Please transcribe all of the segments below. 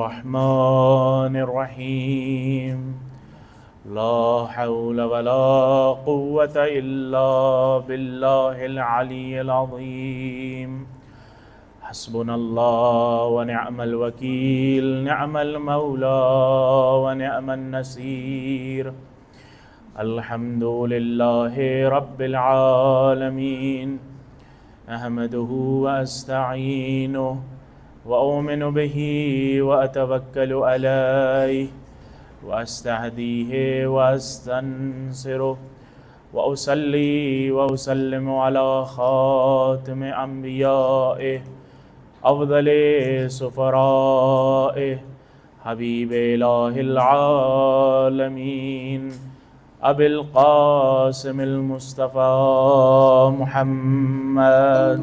الرحمن الرحيم لا حول ولا قوة إلا بالله العلي العظيم حسبنا الله ونعم الوكيل نعم المولى ونعم النصير الحمد لله رب العالمين أحمده وأستعينه وأؤمن به وأتوكل عليه وأستهديه وأستنصره وأصلي وأسلم على خاتم أنبيائه أفضل سفرائه حبيب إله العالمين أبي القاسم المصطفى محمد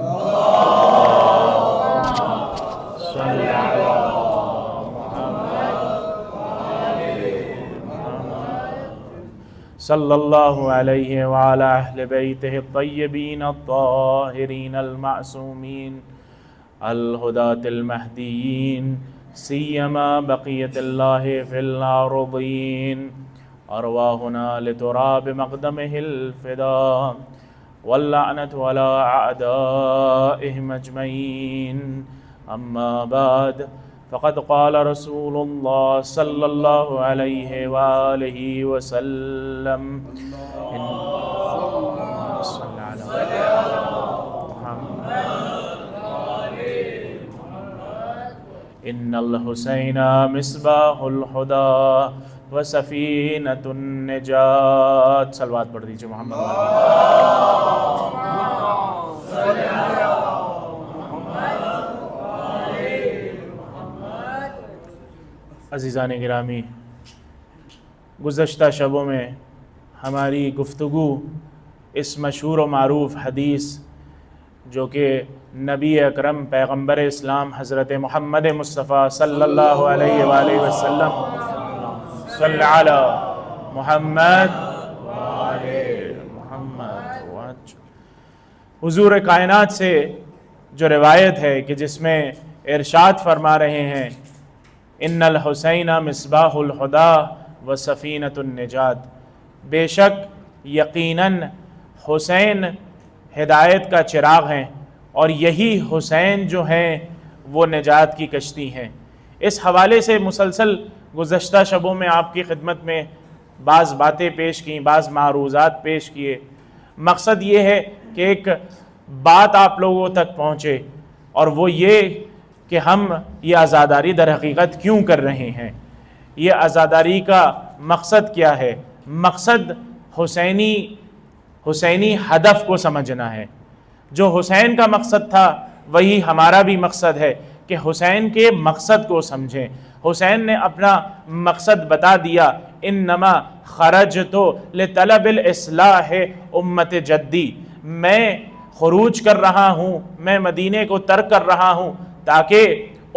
صلى الله عليه وعلى أهل بيته الطيبين الطاهرين المعصومين الهداة المهديين سيما بقية الله في الأرضين أرواحنا لتراب مقدمه الفداء واللعنة على أعدائهم أجمعين أما بعد فقد قال رسول الله صلى الله عليه وآله وسلم صلى على محمد إن الحسين مصباح الهدى وسفینۃ النجات. صلوات پڑھ دیجئے محمد. عزیزان گرامی، گزشتہ شبوں میں ہماری گفتگو اس مشہور و معروف حدیث جو کہ نبی اکرم پیغمبر اسلام حضرت محمد مصطفیٰ صلی اللہ علیہ وآلہ وسلم صلی علی محمد حضور کائنات سے جو روایت ہے کہ جس میں ارشاد فرما رہے ہیں ان الحسین مصباح الہدی و سفینۃ النجات، بے شک یقیناً حسین ہدایت کا چراغ ہیں اور یہی حسین جو ہیں وہ نجات کی کشتی ہیں. اس حوالے سے مسلسل گزشتہ شبوں میں آپ کی خدمت میں بعض باتیں پیش کیں، بعض معروضات پیش کیے. مقصد یہ ہے کہ ایک بات آپ لوگوں تک پہنچے اور وہ یہ کہ ہم یہ عزاداری در حقیقت کیوں کر رہے ہیں، یہ عزاداری کا مقصد کیا ہے. مقصد حسینی ہدف کو سمجھنا ہے. جو حسین کا مقصد تھا وہی ہمارا بھی مقصد ہے کہ حسین کے مقصد کو سمجھیں. حسین نے اپنا مقصد بتا دیا، انما خرجت لطلب الاصلاح امت جدی، میں خروج کر رہا ہوں، میں مدینے کو ترک کر رہا ہوں تاکہ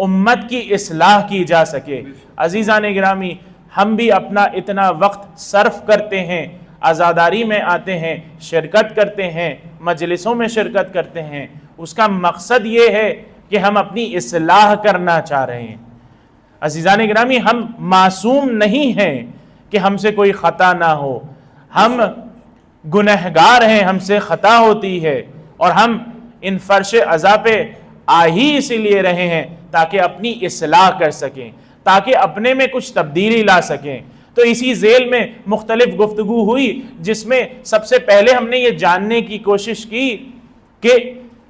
امت کی اصلاح کی جا سکے. عزیزان گرامی، ہم بھی اپنا اتنا وقت صرف کرتے ہیں، عزاداری میں آتے ہیں، شرکت کرتے ہیں، مجلسوں میں شرکت کرتے ہیں، اس کا مقصد یہ ہے کہ ہم اپنی اصلاح کرنا چاہ رہے ہیں. عزیزان گرامی، ہم معصوم نہیں ہیں کہ ہم سے کوئی خطا نہ ہو، ہم گنہگار ہیں، ہم سے خطا ہوتی ہے اور ہم ان فرش عزا پہ آ ہی اسی لیے رہے ہیں تاکہ اپنی اصلاح کر سکیں، تاکہ اپنے میں کچھ تبدیلی لا سکیں. تو اسی ذیل میں مختلف گفتگو ہوئی جس میں سب سے پہلے ہم نے یہ جاننے کی کوشش کی کہ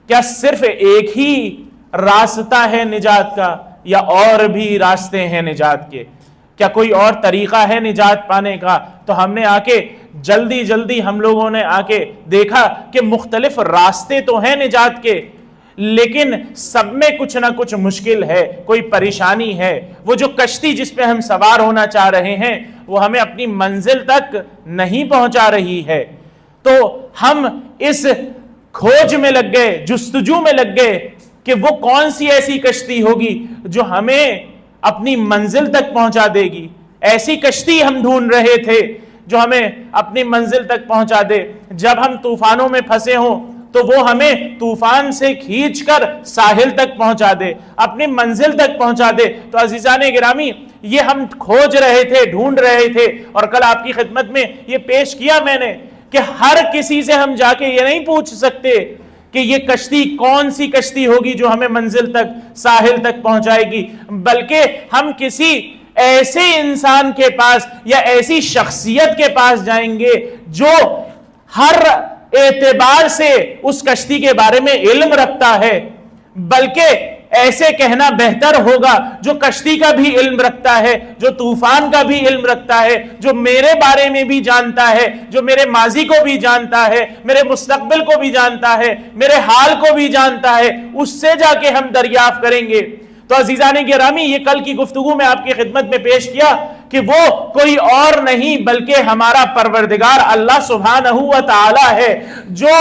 کیا صرف ایک ہی راستہ ہے نجات کا یا اور بھی راستے ہیں نجات کے، کیا کوئی اور طریقہ ہے نجات پانے کا. تو ہم نے آ کے جلدی ہم لوگوں نے آ کے دیکھا کہ مختلف راستے تو ہیں نجات کے، لیکن سب میں کچھ نہ کچھ مشکل ہے، کوئی پریشانی ہے. وہ جو کشتی جس پہ ہم سوار ہونا چاہ رہے ہیں وہ ہمیں اپنی منزل تک نہیں پہنچا رہی ہے. تو ہم اس کھوج میں لگ گئے، جستجو میں لگ گئے کہ وہ کون سی ایسی کشتی ہوگی جو ہمیں اپنی منزل تک پہنچا دے گی. ایسی کشتی ہم ڈھونڈ رہے تھے جو ہمیں اپنی منزل تک پہنچا دے. جب ہم طوفانوں میں پھنسے ہوں تو وہ ہمیں طوفان سے کھینچ کر ساحل تک پہنچا دے، اپنی منزل تک پہنچا دے۔ تو عزیزان گرامی، یہ ہم کھوج رہے تھے، ڈھونڈ رہے تھے، اور کل آپ کی خدمت میں یہ پیش کیا میں نے کہ ہر کسی سے ہم جا کے یہ نہیں پوچھ سکتے کہ یہ کشتی کون سی کشتی ہوگی جو ہمیں منزل تک، ساحل تک پہنچائے گی، بلکہ ہم کسی ایسے انسان کے پاس یا ایسی شخصیت کے پاس جائیں گے جو ہر اعتبار سے اس کشتی کے بارے میں علم رکھتا ہے، بلکہ ایسے کہنا بہتر ہوگا جو کشتی کا بھی علم رکھتا ہے، جو طوفان کا بھی علم رکھتا ہے، جو میرے بارے میں بھی جانتا ہے، جو میرے ماضی کو بھی جانتا ہے، میرے مستقبل کو بھی جانتا ہے، میرے حال کو بھی جانتا ہے، اس سے جا کے ہم دریافت کریں گے۔ تو عزیزان گرامی، یہ کل کی گفتگو میں آپ کی خدمت میں پیش کیا کہ وہ کوئی اور نہیں بلکہ ہمارا پروردگار اللہ سبحانہ و تعالی ہے، جو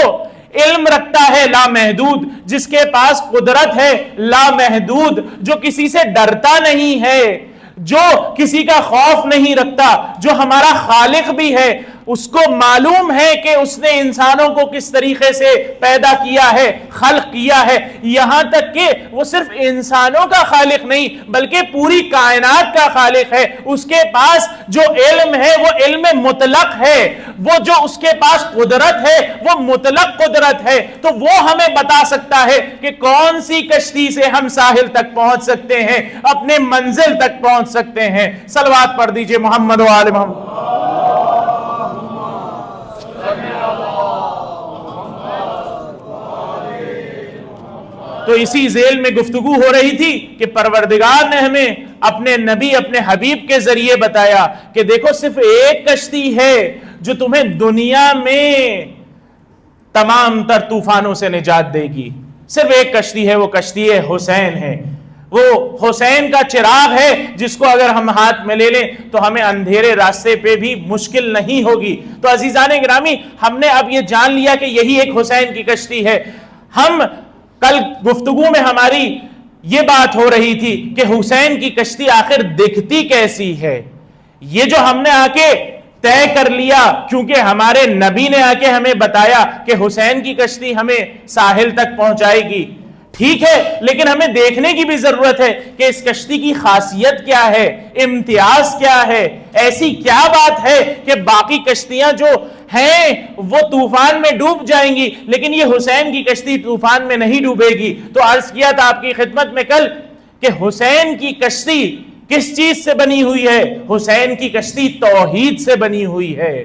علم رکھتا ہے لامحدود، جس کے پاس قدرت ہے لامحدود، جو کسی سے ڈرتا نہیں ہے، جو کسی کا خوف نہیں رکھتا، جو ہمارا خالق بھی ہے۔ اس کو معلوم ہے کہ اس نے انسانوں کو کس طریقے سے پیدا کیا ہے، خلق کیا ہے، یہاں تک کہ وہ صرف انسانوں کا خالق نہیں بلکہ پوری کائنات کا خالق ہے۔ اس کے پاس جو علم ہے وہ علم مطلق ہے، وہ جو اس کے پاس قدرت ہے وہ مطلق قدرت ہے۔ تو وہ ہمیں بتا سکتا ہے کہ کون سی کشتی سے ہم ساحل تک پہنچ سکتے ہیں، اپنے منزل تک پہنچ سکتے ہیں۔ صلوات پڑھ دیجئے محمد و آل محمد۔ تو اسی ذیل میں گفتگو ہو رہی تھی کہ پروردگار نے ہمیں اپنے نبی، اپنے حبیب کے ذریعے بتایا کہ دیکھو صرف ایک کشتی ہے جو تمہیں دنیا میں تمام تر طوفانوں سے نجات دے گی، صرف ایک کشتی ہے، وہ کشتی حسین ہے، وہ حسین کا چراغ ہے جس کو اگر ہم ہاتھ میں لے لیں تو ہمیں اندھیرے راستے پہ بھی مشکل نہیں ہوگی۔ تو عزیزان گرامی، ہم نے اب یہ جان لیا کہ یہی ایک حسین کی کشتی ہے۔ ہم کل گفتگو میں ہماری یہ بات ہو رہی تھی کہ حسین کی کشتی آخر دکھتی کیسی ہے، یہ جو ہم نے آ کے طے کر لیا، کیونکہ ہمارے نبی نے آ کے ہمیں بتایا کہ حسین کی کشتی ہمیں ساحل تک پہنچائے گی، ٹھیک ہے، لیکن ہمیں دیکھنے کی بھی ضرورت ہے کہ اس کشتی کی خاصیت کیا ہے، امتیاز کیا ہے، ایسی کیا بات ہے کہ باقی کشتیاں جو ہیں وہ طوفان میں ڈوب جائیں گی لیکن یہ حسین کی کشتی طوفان میں نہیں ڈوبے گی۔ تو عرض کیا تھا آپ کی خدمت میں کل کہ حسین کی کشتی کس چیز سے بنی ہوئی ہے؟ حسین کی کشتی توحید سے بنی ہوئی ہے۔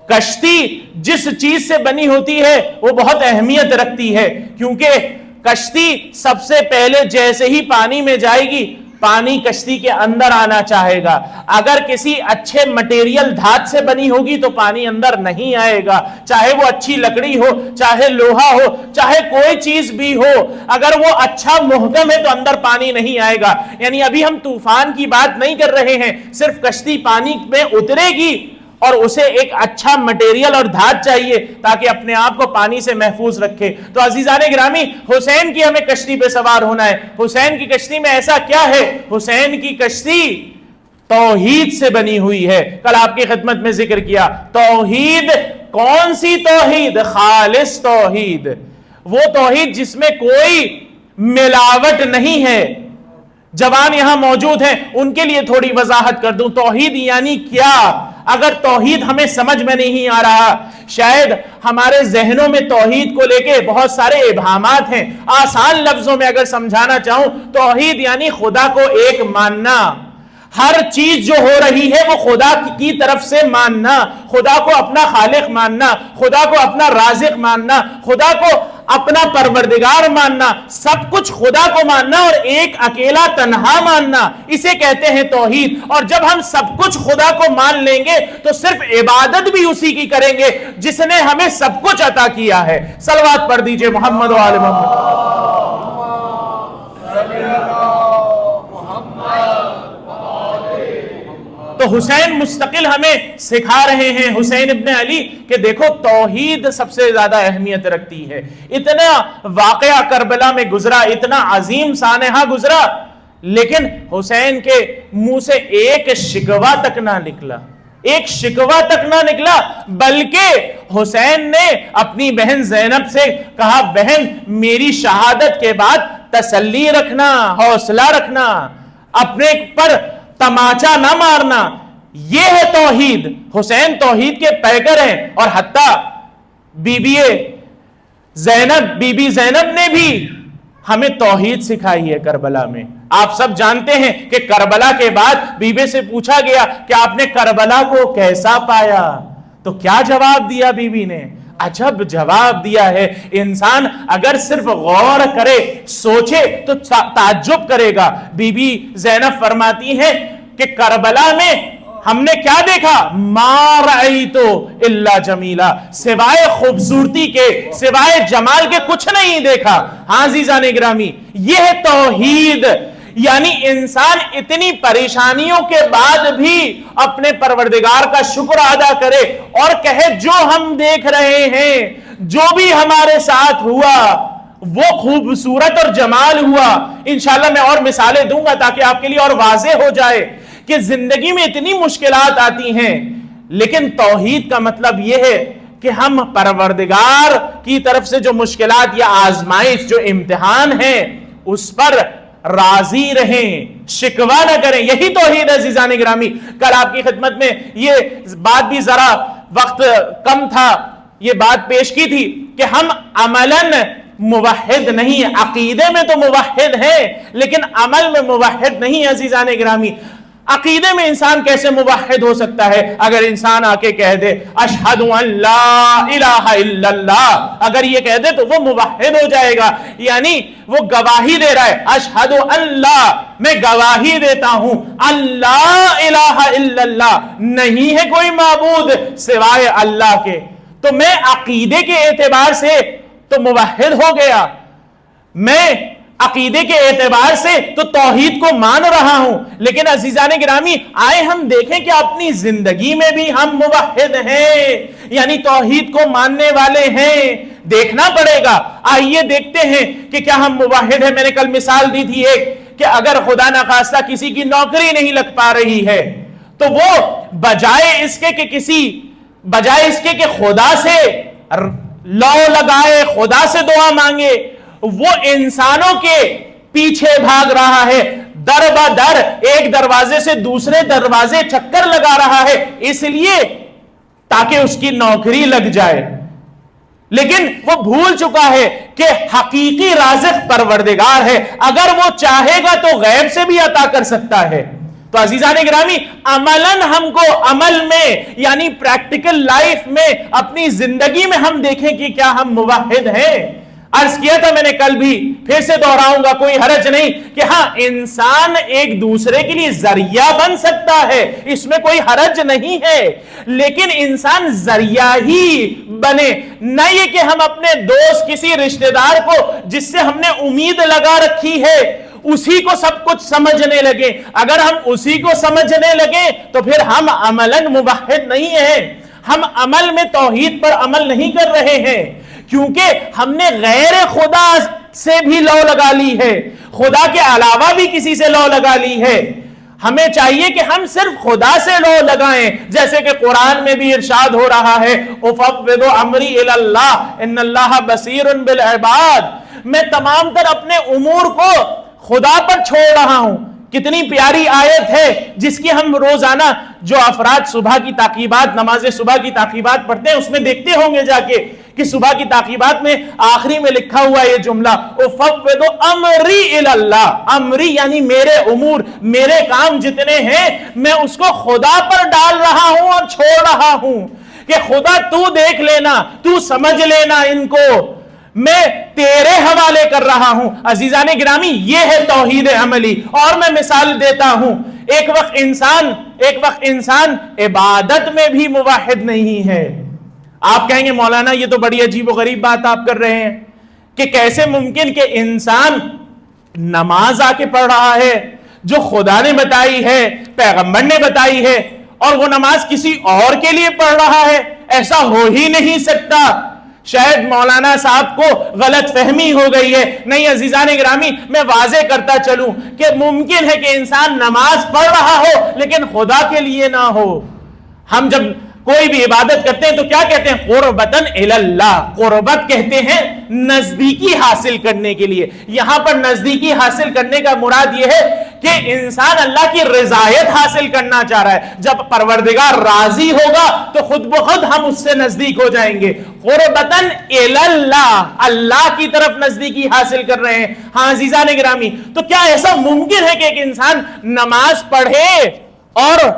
کشتی جس چیز سے بنی ہوتی ہے وہ بہت اہمیت رکھتی ہے، کیونکہ کشتی سب سے پہلے جیسے ہی پانی میں جائے گی پانی کشتی کے اندر آنا چاہے گا۔ اگر کسی اچھے مٹیریل دھات سے بنی ہوگی تو پانی اندر نہیں آئے گا، چاہے وہ اچھی لکڑی ہو، چاہے لوہا ہو، چاہے کوئی چیز بھی ہو، اگر وہ اچھا محکم ہے تو اندر پانی نہیں آئے گا۔ یعنی ابھی ہم طوفان کی بات نہیں کر رہے ہیں، صرف کشتی پانی میں اترے گی اور اسے ایک اچھا مٹیریل اور دھات چاہیے تاکہ اپنے آپ کو پانی سے محفوظ رکھے۔ تو عزیزان گرامی، حسین کی ہمیں کشتی پہ سوار ہونا ہے۔ حسین کی کشتی میں ایسا کیا ہے؟ حسین کی کشتی توحید سے بنی ہوئی ہے۔ کل آپ کی خدمت میں ذکر کیا، توحید کون سی توحید؟ خالص توحید، وہ توحید جس میں کوئی ملاوٹ نہیں ہے۔ جوان یہاں موجود ہیں، ان کے لیے تھوڑی وضاحت کر دوں، توحید یعنی کیا؟ اگر توحید ہمیں سمجھ میں نہیں آ رہا، شاید ہمارے ذہنوں میں توحید کو لے کے بہت سارے ابہامات ہیں، آسان لفظوں میں اگر سمجھانا چاہوں، توحید یعنی خدا کو ایک ماننا، ہر چیز جو ہو رہی ہے وہ خدا کی طرف سے ماننا، خدا کو اپنا خالق ماننا، خدا کو اپنا رازق ماننا، خدا کو اپنا پروردگار ماننا، سب کچھ خدا کو ماننا اور ایک اکیلا تنہا ماننا، اسے کہتے ہیں توحید۔ اور جب ہم سب کچھ خدا کو مان لیں گے تو صرف عبادت بھی اسی کی کریں گے جس نے ہمیں سب کچھ عطا کیا ہے۔ صلوات پڑھ دیجئے محمد و آل محمد۔ تو حسین مستقل ہمیں سکھا رہے ہیں، حسین ابن علی، کہ دیکھو توحید سب سے زیادہ اہمیت رکھتی ہے۔ اتنا واقعہ کربلا میں گزرا، اتنا عظیم سانحہ گزرا، لیکن حسین کے منہ سے ایک شکوہ تک نہ نکلا، ایک شکوہ تک نہ نکلا، بلکہ حسین نے اپنی بہن زینب سے کہا بہن میری شہادت کے بعد تسلی رکھنا، حوصلہ رکھنا، اپنے پر تماچا نہ مارنا۔ یہ ہے توحید۔ حسین توحید کے پیکر ہیں، اور حتیٰ بی بی زینب نے بھی ہمیں توحید سکھائی ہے کربلا میں۔ آپ سب جانتے ہیں کہ کربلا کے بعد بیوی سے پوچھا گیا کہ آپ نے کربلا کو کیسا پایا، تو کیا جواب دیا بیوی نے؟ عجب جواب دیا ہے۔ انسان اگر صرف غور کرے، سوچے تو تعجب کرے گا۔ بی بی زینب فرماتی ہیں کہ کربلا میں ہم نے کیا دیکھا؟ ما رأیتو الا جمیلا، سوائے خوبصورتی کے، سوائے جمال کے کچھ نہیں دیکھا۔ ہاں عزیزان گرامی، یہ ہے توحید، یعنی انسان اتنی پریشانیوں کے بعد بھی اپنے پروردگار کا شکر ادا کرے اور کہے جو ہم دیکھ رہے ہیں، جو بھی ہمارے ساتھ ہوا وہ خوبصورت اور جمال ہوا۔ انشاءاللہ میں اور مثالیں دوں گا تاکہ آپ کے لیے اور واضح ہو جائے کہ زندگی میں اتنی مشکلات آتی ہیں، لیکن توحید کا مطلب یہ ہے کہ ہم پروردگار کی طرف سے جو مشکلات یا آزمائش، جو امتحان ہے، اس پر راضی رہیں، شکوہ نہ کریں۔ یہی توحید ہے عزیزان گرامی۔ کل آپ کی خدمت میں یہ بات بھی ذرا وقت کم تھا، یہ بات پیش کی تھی کہ ہم عملاً موحد نہیں ہیں، عقیدے میں تو موحد ہیں لیکن عمل میں موحد نہیں ہے عزیزان گرامی۔ عقیدے میں انسان کیسے موحد ہو سکتا ہے؟ اگر انسان آ کے کہہ دے اشہد ان لا الہ الا اللہ، اگر یہ کہہ دے تو وہ موحد ہو جائے گا، یعنی وہ گواہی دے رہا ہے، اشہد ان لا، میں گواہی دیتا ہوں اللہ الہ الا اللہ، نہیں ہے کوئی معبود سوائے اللہ کے، تو میں عقیدے کے اعتبار سے تو موحد ہو گیا، میں عقیدے کے اعتبار سے تو توحید کو مان رہا ہوں۔ لیکن عزیزان گرامی، آئے ہم دیکھیں کہ اپنی زندگی میں بھی ہم موحد ہیں، یعنی توحید کو ماننے والے ہیں۔ دیکھنا پڑے گا، آئیے دیکھتے ہیں کہ کیا ہم موحد ہیں۔ میں نے کل مثال دی تھی ایک کہ اگر خدا نخواستہ کسی کی نوکری نہیں لگ پا رہی ہے تو وہ بجائے اس کے کہ خدا سے لو لگائے، خدا سے دعا مانگے، وہ انسانوں کے پیچھے بھاگ رہا ہے، در بدر ایک دروازے سے دوسرے دروازے چکر لگا رہا ہے، اس لیے تاکہ اس کی نوکری لگ جائے، لیکن وہ بھول چکا ہے کہ حقیقی رازق پروردگار ہے، اگر وہ چاہے گا تو غیب سے بھی عطا کر سکتا ہے۔ تو عزیزان گرامی، عملاً ہم کو عمل میں یعنی پریکٹیکل لائف میں اپنی زندگی میں ہم دیکھیں کہ کیا ہم موحد ہیں۔ عرض کیا تھا میں نے کل بھی، پھر سے دہراؤں گا، کوئی حرج نہیں کہ ہاں انسان ایک دوسرے کے لیے ذریعہ بن سکتا ہے، اس میں کوئی حرج نہیں ہے، لیکن انسان ذریعہ ہی بنے، نہ یہ کہ ہم اپنے دوست کسی رشتہ دار کو جس سے ہم نے امید لگا رکھی ہے اسی کو سب کچھ سمجھنے لگے۔ اگر ہم اسی کو سمجھنے لگے تو پھر ہم عملاً موحد نہیں ہیں، ہم عمل میں توحید پر عمل نہیں کر رہے ہیں، کیونکہ ہم نے غیر خدا سے بھی لو لگا لی ہے، خدا کے علاوہ بھی کسی سے لو لگا لی ہے۔ ہمیں چاہیے کہ ہم صرف خدا سے لو لگائیں، جیسے کہ قرآن میں بھی ارشاد ہو رہا ہے افوض امری الی اللہ ان اللہ بصیر بالعباد، میں تمام تر اپنے امور کو خدا پر چھوڑ رہا ہوں۔ کتنی پیاری آیت ہے جس کی ہم روزانہ جو افراد صبح کی تعقیبات، نماز صبح کی تعقیبات پڑھتے ہیں اس میں دیکھتے ہوں گے جا کے کہ صبح کی تعقیبات میں آخری میں لکھا ہوا یہ جملہ افوض امری الی اللہ، امری یعنی میرے امور، میرے کام جتنے ہیں میں اس کو خدا پر ڈال رہا ہوں اور چھوڑ رہا ہوں کہ خدا تو دیکھ لینا، تو سمجھ لینا، ان کو میں تیرے حوالے کر رہا ہوں۔ عزیزان گرامی، یہ ہے توحید عملی۔ اور میں مثال دیتا ہوں، ایک وقت انسان عبادت میں بھی موحد نہیں ہے۔ آپ کہیں گے مولانا یہ تو بڑی عجیب و غریب بات آپ کر رہے ہیں کہ کیسے ممکن کہ انسان نماز آ کے پڑھ رہا ہے جو خدا نے بتائی ہے، پیغمبر نے بتائی ہے، اور وہ نماز کسی اور کے لیے پڑھ رہا ہے؟ ایسا ہو ہی نہیں سکتا۔ شاید مولانا صاحب کو غلط فہمی ہو گئی ہے۔ نہیں عزیزان گرامی، میں واضح کرتا چلوں کہ ممکن ہے کہ انسان نماز پڑھ رہا ہو لیکن خدا کے لیے نہ ہو۔ ہم جب کوئی بھی عبادت کرتے ہیں تو کیا کہتے ہیں؟ قربتن اللہ. قربت کہتے ہیں نزدیکی حاصل کرنے کے لیے. یہاں پر نزدیکی حاصل کرنے کا مراد یہ ہے کہ انسان اللہ کی رضایت حاصل کرنا چاہ رہا ہے. جب پروردگار راضی ہوگا تو خود بخود ہم اس سے نزدیک ہو جائیں گے. قربتن اللہ, اللہ کی طرف نزدیکی حاصل کر رہے ہیں. ہاں عزیزان گرامی, تو کیا ایسا ممکن ہے کہ ایک انسان نماز پڑھے اور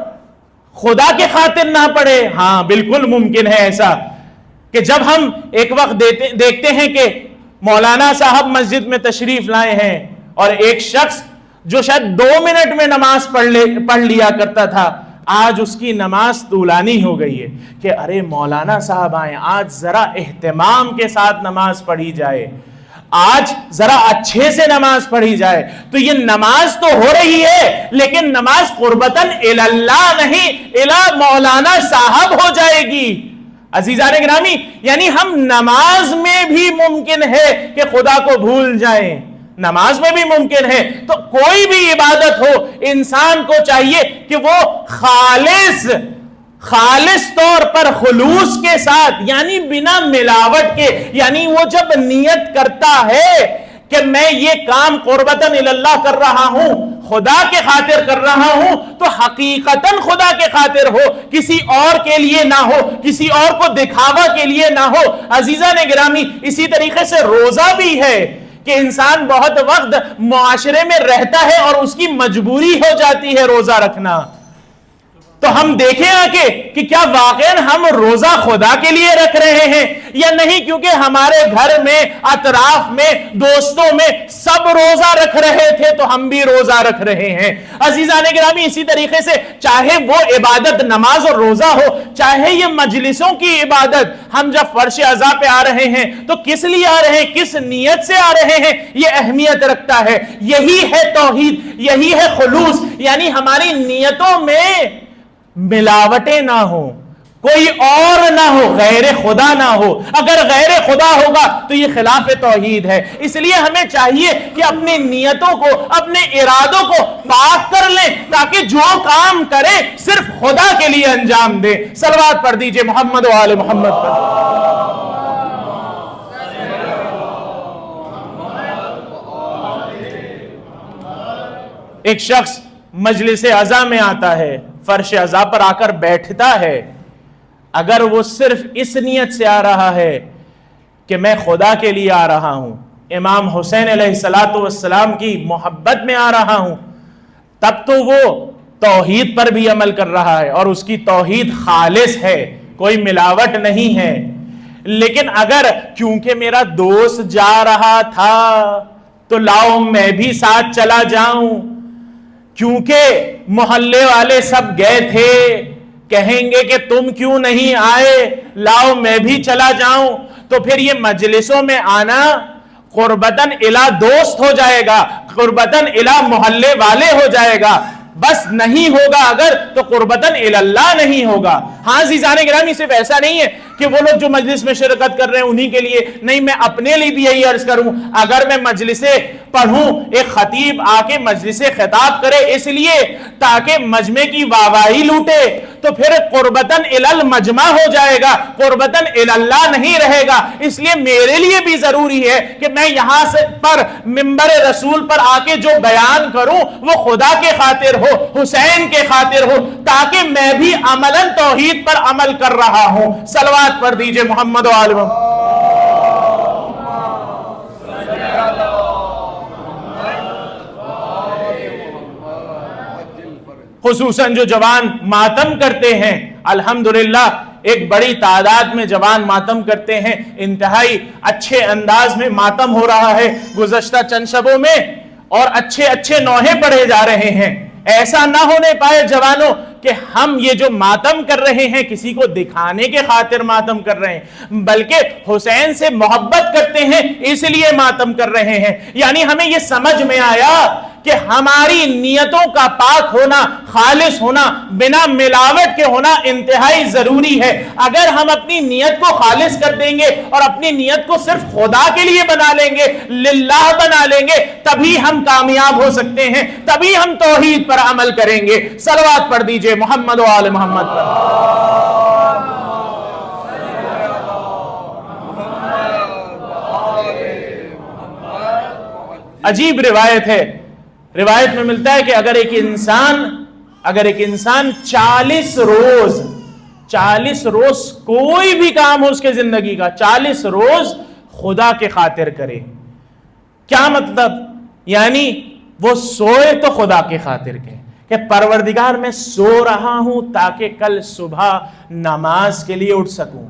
خدا کے خاطر نہ پڑھے؟ ہاں بالکل ممکن ہے ایسا, کہ جب ہم ایک وقت دیکھتے ہیں کہ مولانا صاحب مسجد میں تشریف لائے ہیں اور ایک شخص جو شاید 2 منٹ میں نماز پڑھ لیا کرتا تھا, آج اس کی نماز طولانی ہو گئی ہے کہ ارے مولانا صاحب آئے, آج ذرا اہتمام کے ساتھ نماز پڑھی جائے, آج ذرا اچھے سے نماز پڑھی جائے. تو یہ نماز تو ہو رہی ہے لیکن نماز قربتن اللہ نہیں, الی مولانا صاحب ہو جائے گی. عزیزان گرامی, یعنی ہم نماز میں بھی ممکن ہے کہ خدا کو بھول جائیں, نماز میں بھی ممکن ہے. تو کوئی بھی عبادت ہو, انسان کو چاہیے کہ وہ خالص طور پر خلوص کے ساتھ, یعنی بنا ملاوٹ کے, یعنی وہ جب نیت کرتا ہے کہ میں یہ کام قربتاً اللہ کر رہا ہوں, خدا کے خاطر کر رہا ہوں, تو حقیقتاً خدا کے خاطر ہو, کسی اور کے لیے نہ ہو, کسی اور کو دکھاوا کے لیے نہ ہو. عزیزان گرامی, اسی طریقے سے روزہ بھی ہے کہ انسان بہت وقت معاشرے میں رہتا ہے اور اس کی مجبوری ہو جاتی ہے روزہ رکھنا. تو ہم دیکھیں آکے کہ کیا واقعاً ہم روزہ خدا کے لیے رکھ رہے ہیں یا نہیں, کیونکہ ہمارے گھر میں, اطراف میں, دوستوں میں سب روزہ رکھ رہے تھے تو ہم بھی روزہ رکھ رہے ہیں. عزیزان گرامی, اسی طریقے سے چاہے وہ عبادت نماز اور روزہ ہو, چاہے یہ مجلسوں کی عبادت, ہم جب فرش عزا پہ آ رہے ہیں تو کس لیے آ رہے ہیں, کس نیت سے آ رہے ہیں, یہ اہمیت رکھتا ہے. یہی ہے توحید, یہی ہے خلوص, یعنی ہماری نیتوں میں ملاوٹیں نہ ہو, کوئی اور نہ ہو, غیر خدا نہ ہو. اگر غیر خدا ہوگا تو یہ خلاف توحید ہے. اس لیے ہمیں چاہیے کہ اپنی نیتوں کو, اپنے ارادوں کو پاک کر لیں تاکہ جو کام کرے صرف خدا کے لیے انجام دے. صلوات پڑھ دیجئے محمد و آل محمد پر. ایک شخص مجلس عزا میں آتا ہے, فرش عزا پر آ کر بیٹھتا ہے, اگر وہ صرف اس نیت سے آ رہا ہے کہ میں خدا کے لیے آ رہا ہوں, امام حسین علیہ السلام کی محبت میں آ رہا ہوں, تب تو وہ توحید پر بھی عمل کر رہا ہے اور اس کی توحید خالص ہے, کوئی ملاوٹ نہیں ہے. لیکن اگر کیونکہ میرا دوست جا رہا تھا تو لاؤ میں بھی ساتھ چلا جاؤں, کیونکہ محلے والے سب گئے تھے, کہیں گے کہ تم کیوں نہیں آئے, لاؤ میں بھی چلا جاؤں, تو پھر یہ مجلسوں میں آنا قربتاً الی دوست ہو جائے گا, قربتاً الی محلے والے ہو جائے گا. بس نہیں ہوگا اگر تو قربتاً اللہ نہیں ہوگا. ہاں عزیزان گرامی, صرف ایسا نہیں ہے کہ وہ لوگ جو مجلس میں شرکت کر رہے ہیں انہی کے لیے نہیں, میں اپنے لیے بھی یہی عرض کروں, اگر میں مجلسیں پڑھوں, ایک خطیب آ کے مجلس خطاب کرے اس لیے تاکہ مجمع کی واہواہی لوٹے, تو پھر قربتاً المجمع ہو جائے گا, قربتاً اللہ نہیں رہے گا. اس لیے میرے لیے بھی ضروری ہے کہ میں یہاں سے پر منبر رسول پر آ کے جو بیان کروں وہ خدا کے خاطر ہو, حسین کے خاطر ہو, تاکہ میں بھی عملاً توحید پر عمل کر رہا ہوں. صلوات پڑھ دیجئے محمد و آل محمد. خصوصاً جو جوان ماتم کرتے ہیں, الحمدللہ ایک بڑی تعداد میں جوان ماتم کرتے ہیں, انتہائی اچھے انداز میں ماتم ہو رہا ہے گزشتہ چند شبوں میں, اور اچھے نوحے پڑھے جا رہے ہیں. ایسا نہ ہونے پائے جوانوں کہ ہم یہ جو ماتم کر رہے ہیں کسی کو دکھانے کے خاطر ماتم کر رہے ہیں, بلکہ حسین سے محبت کرتے ہیں اس لیے ماتم کر رہے ہیں. یعنی ہمیں یہ سمجھ میں آیا کہ کہ ہماری نیتوں کا پاک ہونا، خالص ہونا، بنا ملاوٹ کے ہونا انتہائی ضروری ہے۔ اگر ہم اپنی نیت کو خالص کر دیں گے اور اپنی نیت کو صرف خدا کے لیے بنا لیں گے، للہ بنا لیں گے، تبھی ہم کامیاب ہو سکتے ہیں، تبھی ہم توحید پر عمل کریں گے۔ صلوات پڑھ دیجئے محمد و آل محمد پر۔ عجیب روایت ہے، روایت میں ملتا ہے کہ اگر ایک انسان 40 روز کوئی بھی کام ہو اس کے زندگی کا، 40 روز خدا کے خاطر کرے، کیا مطلب؟ یعنی وہ سوئے تو خدا کے خاطر کے، کہ پروردگار میں سو رہا ہوں تاکہ کل صبح نماز کے لیے اٹھ سکوں،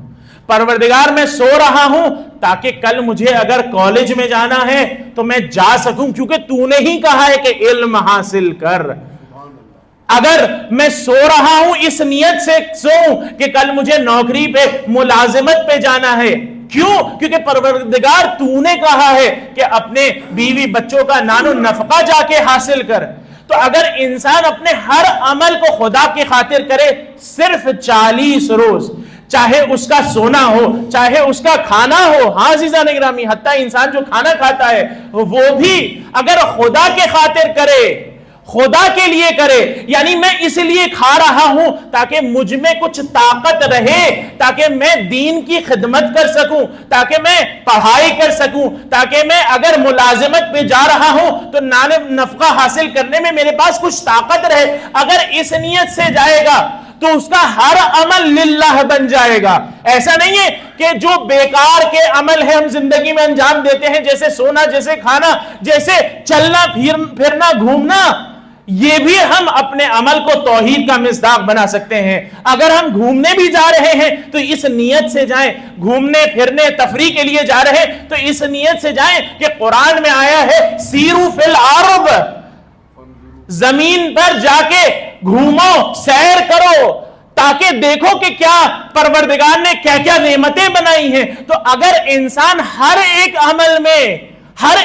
پروردگار میں سو رہا ہوں تاکہ کل مجھے اگر کالج میں جانا ہے تو میں جا سکوں، کیونکہ تو نے ہی کہا ہے کہ علم حاصل کر۔ اگر میں سو رہا ہوں اس نیت سے سوؤں کہ کل مجھے نوکری پہ، ملازمت پہ جانا ہے، کیوں؟ کیونکہ پروردگار تو نے کہا ہے کہ اپنے بیوی بچوں کا نان و نفقہ جا کے حاصل کر۔ تو اگر انسان اپنے ہر عمل کو خدا کی خاطر کرے صرف 40 روز، چاہے اس کا سونا ہو، چاہے اس کا کھانا ہو، ہاں عزیزان گرامی، حتیٰ انسان جو کھانا کھاتا ہے وہ بھی اگر خدا کے خاطر کرے، خدا کے لیے کرے، یعنی میں اس لیے کھا رہا ہوں تاکہ مجھ میں کچھ طاقت رہے، تاکہ میں دین کی خدمت کر سکوں، تاکہ میں پڑھائی کر سکوں، تاکہ میں اگر ملازمت پہ جا رہا ہوں تو نان نفقہ حاصل کرنے میں میرے پاس کچھ طاقت رہے، اگر اس نیت سے جائے گا تو اس کا ہر عمل للہ بن جائے گا۔ ایسا نہیں ہے کہ جو بیکار کے عمل ہے ہم زندگی میں انجام دیتے ہیں، جیسے سونا، جیسے کھانا، جیسے چلنا پھرنا، گھومنا، یہ بھی ہم اپنے عمل کو توحید کا مصداق بنا سکتے ہیں۔ اگر ہم گھومنے بھی جا رہے ہیں تو اس نیت سے جائیں، گھومنے پھرنے تفریح کے لیے جا رہے ہیں تو اس نیت سے جائیں کہ قرآن میں آیا ہے سیرو فی الارض، زمین پر جا کے گھومو، سیر کرو، تاکہ دیکھو کہ کیا پروردگار نے کیا کیا نعمتیں بنائی ہیں۔ تو اگر انسان ہر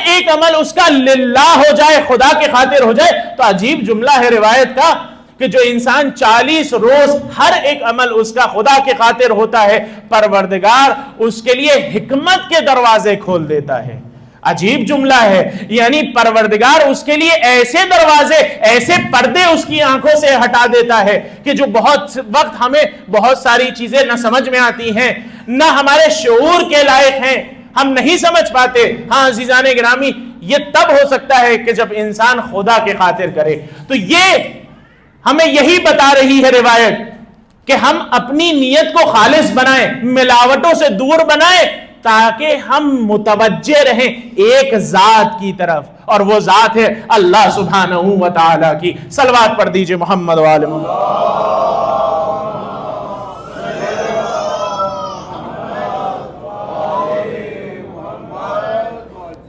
ایک عمل اس کا للہ ہو جائے، خدا کے خاطر ہو جائے، تو عجیب جملہ ہے روایت کا کہ جو انسان 40 روز ہر ایک عمل اس کا خدا کے خاطر ہوتا ہے، پروردگار اس کے لیے حکمت کے دروازے کھول دیتا ہے۔ عجیب جملہ ہے، یعنی پروردگار اس کے لیے ایسے دروازے، ایسے پردے اس کی آنکھوں سے ہٹا دیتا ہے کہ جو بہت وقت ہمیں بہت ساری چیزیں نہ سمجھ میں آتی ہیں، نہ ہمارے شعور کے لائق ہیں، ہم نہیں سمجھ پاتے۔ ہاں عزیزان گرامی، یہ تب ہو سکتا ہے کہ جب انسان خدا کے خاطر کرے۔ تو یہ ہمیں یہی بتا رہی ہے روایت کہ ہم اپنی نیت کو خالص بنائیں، ملاوٹوں سے دور بنائیں، تاکہ ہم متوجہ رہیں ایک ذات کی طرف، اور وہ ذات ہے اللہ سبحانہ و تعالی کی۔ صلوات پڑھ دیجئے محمد و آل محمد۔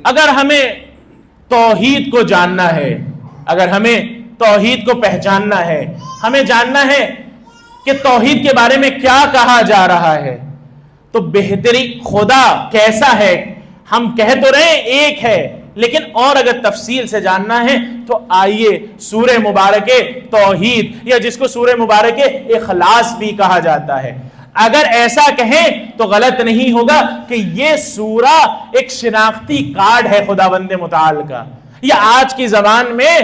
اگر ہمیں توحید کو جاننا ہے، اگر ہمیں توحید کو پہچاننا ہے، ہمیں جاننا ہے کہ توحید کے بارے میں کیا کہا جا رہا ہے، تو بہتری خدا کیسا ہے؟ ہم کہہ تو رہے ہیں ایک ہے، لیکن اور اگر تفصیل سے جاننا ہے تو آئیے سورہ مبارکہ توحید، یا جس کو سورہ مبارکہ اخلاص بھی کہا جاتا ہے، اگر ایسا کہیں تو غلط نہیں ہوگا کہ یہ سورہ ایک شناختی کارڈ ہے خداوند متعال کا، یا آج کی زبان میں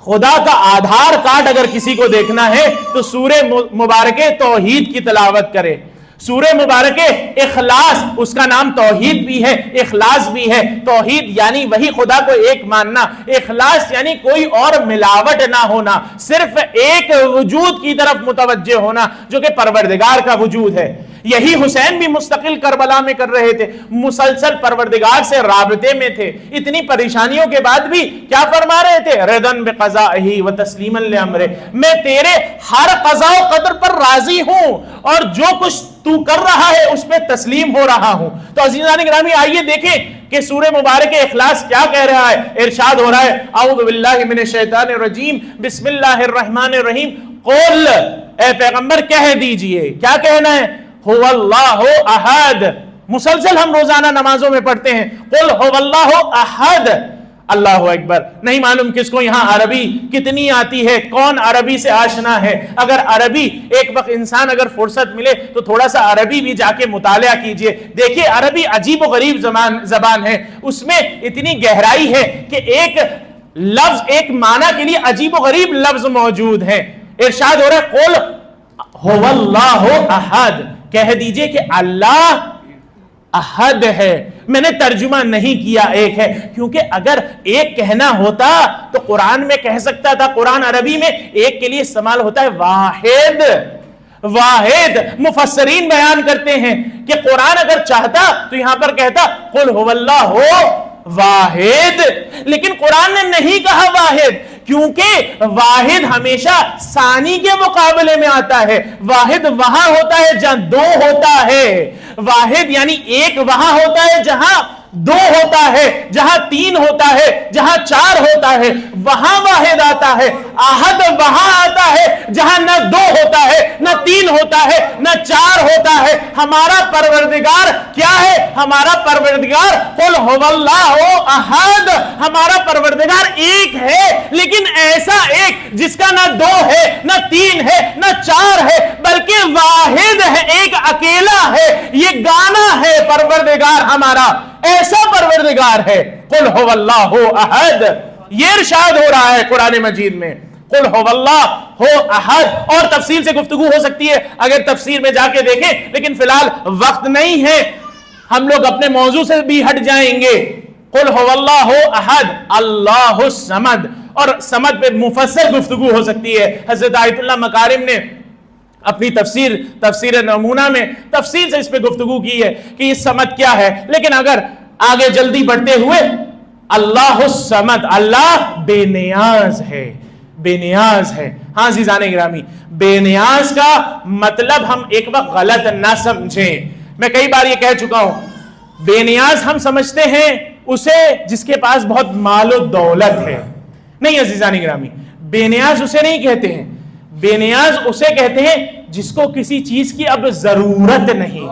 خدا کا آدھار کارڈ اگر کسی کو دیکھنا ہے تو سورہ مبارکہ توحید کی تلاوت کرے۔ سورہ مبارکہ اخلاص، اس کا نام توحید بھی ہے، اخلاص بھی ہے۔ توحید یعنی وہی خدا کو ایک ماننا، اخلاص یعنی کوئی اور ملاوٹ نہ ہونا، صرف ایک وجود کی طرف متوجہ ہونا جو کہ پروردگار کا وجود ہے۔ یہی حسین بھی مستقل کربلا میں کر رہے تھے، مسلسل پروردگار سے رابطے میں تھے، اتنی پریشانیوں کے بعد بھی کیا فرما رہے تھے؟ رضن بقضائہ و تسلیما لامرہ، میں تیرے ہر قضاء و قدر پر راضی ہوں اور جو کچھ تو کر رہا ہے اس پہ تسلیم ہو رہا ہوں۔ تو عزیزان گرامی آئیے دیکھیں کہ سورہ مبارک اخلاص کیا کہہ رہا ہے۔ ارشاد ہو رہا ہے اعوذ باللہ من الشیطان الرجیم بسم اللہ الرحمن الرحیم، قل، اے پیغمبر کہہ دیجئے، کیا کہنا ہے؟ هو اللہ احد، مسلسل ہم روزانہ نمازوں میں پڑھتے ہیں قل هو اللہ احد، اللہ اکبر. نہیں معلوم کس کو یہاں عربی کتنی آتی ہے, کون عربی سے آشنا ہے. اگر عربی ایک وقت انسان اگر فرصت ملے تو تھوڑا سا عربی بھی جا کے مطالعہ کیجئے. دیکھیے عربی عجیب و غریب زبان ہے, اس میں اتنی گہرائی ہے کہ ایک لفظ ایک معنی کے لیے عجیب و غریب لفظ موجود ہے. ارشاد ہو رہا ہے قل هو اللہ احد, کہہ دیجئے کہ اللہ احد ہے. میں نے ترجمہ نہیں کیا ایک ہے, کیونکہ اگر ایک کہنا ہوتا تو قرآن میں کہہ سکتا تھا. قرآن عربی میں ایک کے لیے استعمال ہوتا ہے واحد. واحد مفسرین بیان کرتے ہیں کہ قرآن اگر چاہتا تو یہاں پر کہتا قل هو اللہ واحد, لیکن قرآن نے نہیں کہا واحد, کیونکہ واحد ہمیشہ ثانی کے مقابلے میں آتا ہے. واحد وہاں ہوتا ہے جہاں دو ہوتا ہے. واحد یعنی ایک وہاں ہوتا ہے جہاں دو ہوتا ہے, جہاں تین ہوتا ہے, جہاں چار ہوتا ہے, وہاں واحد آتا ہے. احد وہاں آتا ہے جہاں نہ دو ہوتا ہے, نہ تین ہوتا ہے, نہ چار ہوتا ہے. ہمارا پروردگار کیا ہے؟ ہمارا پروردگار قل هو اللہ احد, ہمارا پروردگار ایک ہے, لیکن ایسا ایک جس کا نہ دو ہے, نہ تین ہے, نہ چار ہے, بلکہ واحد ہے, ایک اکیلا ہے. یہ گانا ہے پروردگار ہمارا, ایسا پروردگار ہے. قل هو اللہ احد, یہ ارشاد ہو رہا ہے قرآن مجید میں قل هو اللہ احد. اور تفسیر سے گفتگو ہو سکتی ہے اگر تفسیر میں جا کے دیکھیں, لیکن فی الحال وقت نہیں ہے, ہم لوگ اپنے موضوع سے بھی ہٹ جائیں گے. قل هو اللہ احد اللہ الصمد, اور صمد پہ مفصل گفتگو ہو سکتی ہے. حضرت آیت اللہ مکارم نے اپنی تفسیر نمونہ میں تفصیل سے اس پہ گفتگو کی ہے کہ یہ صمد کیا ہے. لیکن اگر آگے جلدی بڑھتے ہوئے, اللہ الصمد, اللہ بے نیاز ہے, بے نیاز ہے. ہاں عزیزان گرامی, بے نیاز کا مطلب ہم ایک وقت غلط نہ سمجھیں. میں کئی بار یہ کہہ چکا ہوں, بے نیاز ہم سمجھتے ہیں اسے جس کے پاس بہت مال و دولت ہے. نہیں عزیزان گرامی, بے نیاز اسے نہیں کہتے ہیں. بے نیاز اسے کہتے ہیں جس کو کسی چیز کی اب ضرورت نہیں.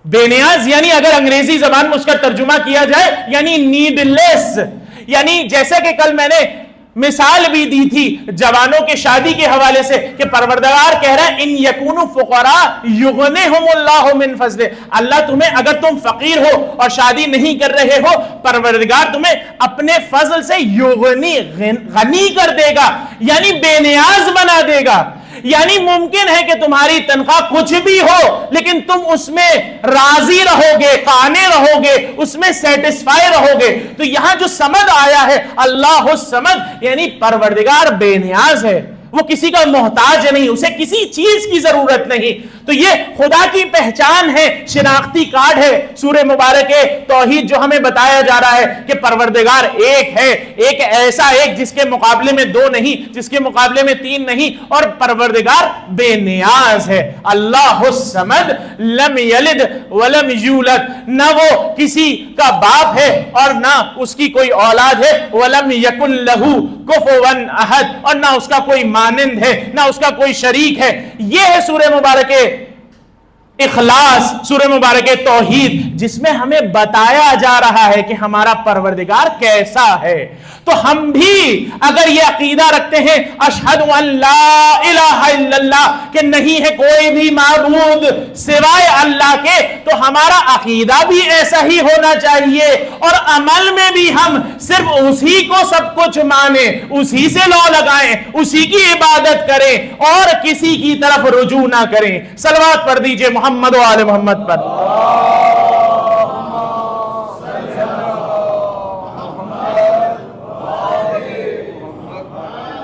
بے نیاز یعنی اگر انگریزی زبان میں اس کا ترجمہ کیا جائے یعنی نیڈ لیس. یعنی جیسا کہ کل میں نے مثال بھی دی تھی جوانوں کے شادی کے حوالے سے کہ پروردگار کہہ رہا ہے ان یکونوا فقراء یغنیہم اللہ من فضلہ. اللہ تمہیں, اگر تم فقیر ہو اور شادی نہیں کر رہے ہو, پروردگار تمہیں اپنے فضل سے یغنی, غنی کر دے گا, یعنی بے نیاز بنا دے گا. یعنی ممکن ہے کہ تمہاری تنخواہ کچھ بھی ہو لیکن تم اس میں راضی رہو گے, قانع رہو گے, اس میں سیٹسفائی رہو گے. تو یہاں جو سمد آیا ہے اللہ الصمد یعنی پروردگار بے نیاز ہے, وہ کسی کا محتاج نہیں, اسے کسی چیز کی ضرورت نہیں. تو یہ خدا کی پہچان ہے, شناختی کارڈ ہے. سورہ مبارک توحید جو ہمیں بتایا جا رہا ہے کہ پروردگار ایک ہے, ایک ایسا ایک جس کے مقابلے میں دو نہیں, جس کے مقابلے میں تین نہیں, اور پروردگار بے نیاز ہے. اللہ الصمد لم یلد ولم یولد, نہ وہ کسی کا باپ ہے اور نہ اس کی کوئی اولاد ہے. ولم یکن لہ کفوا احد, اور نہ اس کا کوئی مانند ہے, نہ اس کا کوئی شریک ہے. یہ ہے سورہ مبارک اخلاص, سورہ مبارک توحید, جس میں ہمیں بتایا جا رہا ہے کہ ہمارا پروردگار کیسا ہے. تو ہم بھی اگر یہ عقیدہ رکھتے ہیں اشہد ان لا الہ الا اللہ, کہ نہیں ہے کوئی بھی معبود سوائے اللہ کے, تو ہمارا عقیدہ بھی ایسا ہی ہونا چاہیے, اور عمل میں بھی ہم صرف اسی کو سب کچھ مانیں, اسی سے لو لگائیں, اسی کی عبادت کریں, اور کسی کی طرف رجوع نہ کریں. صلوات پڑھ دیجئے محمد و آل محمد پر.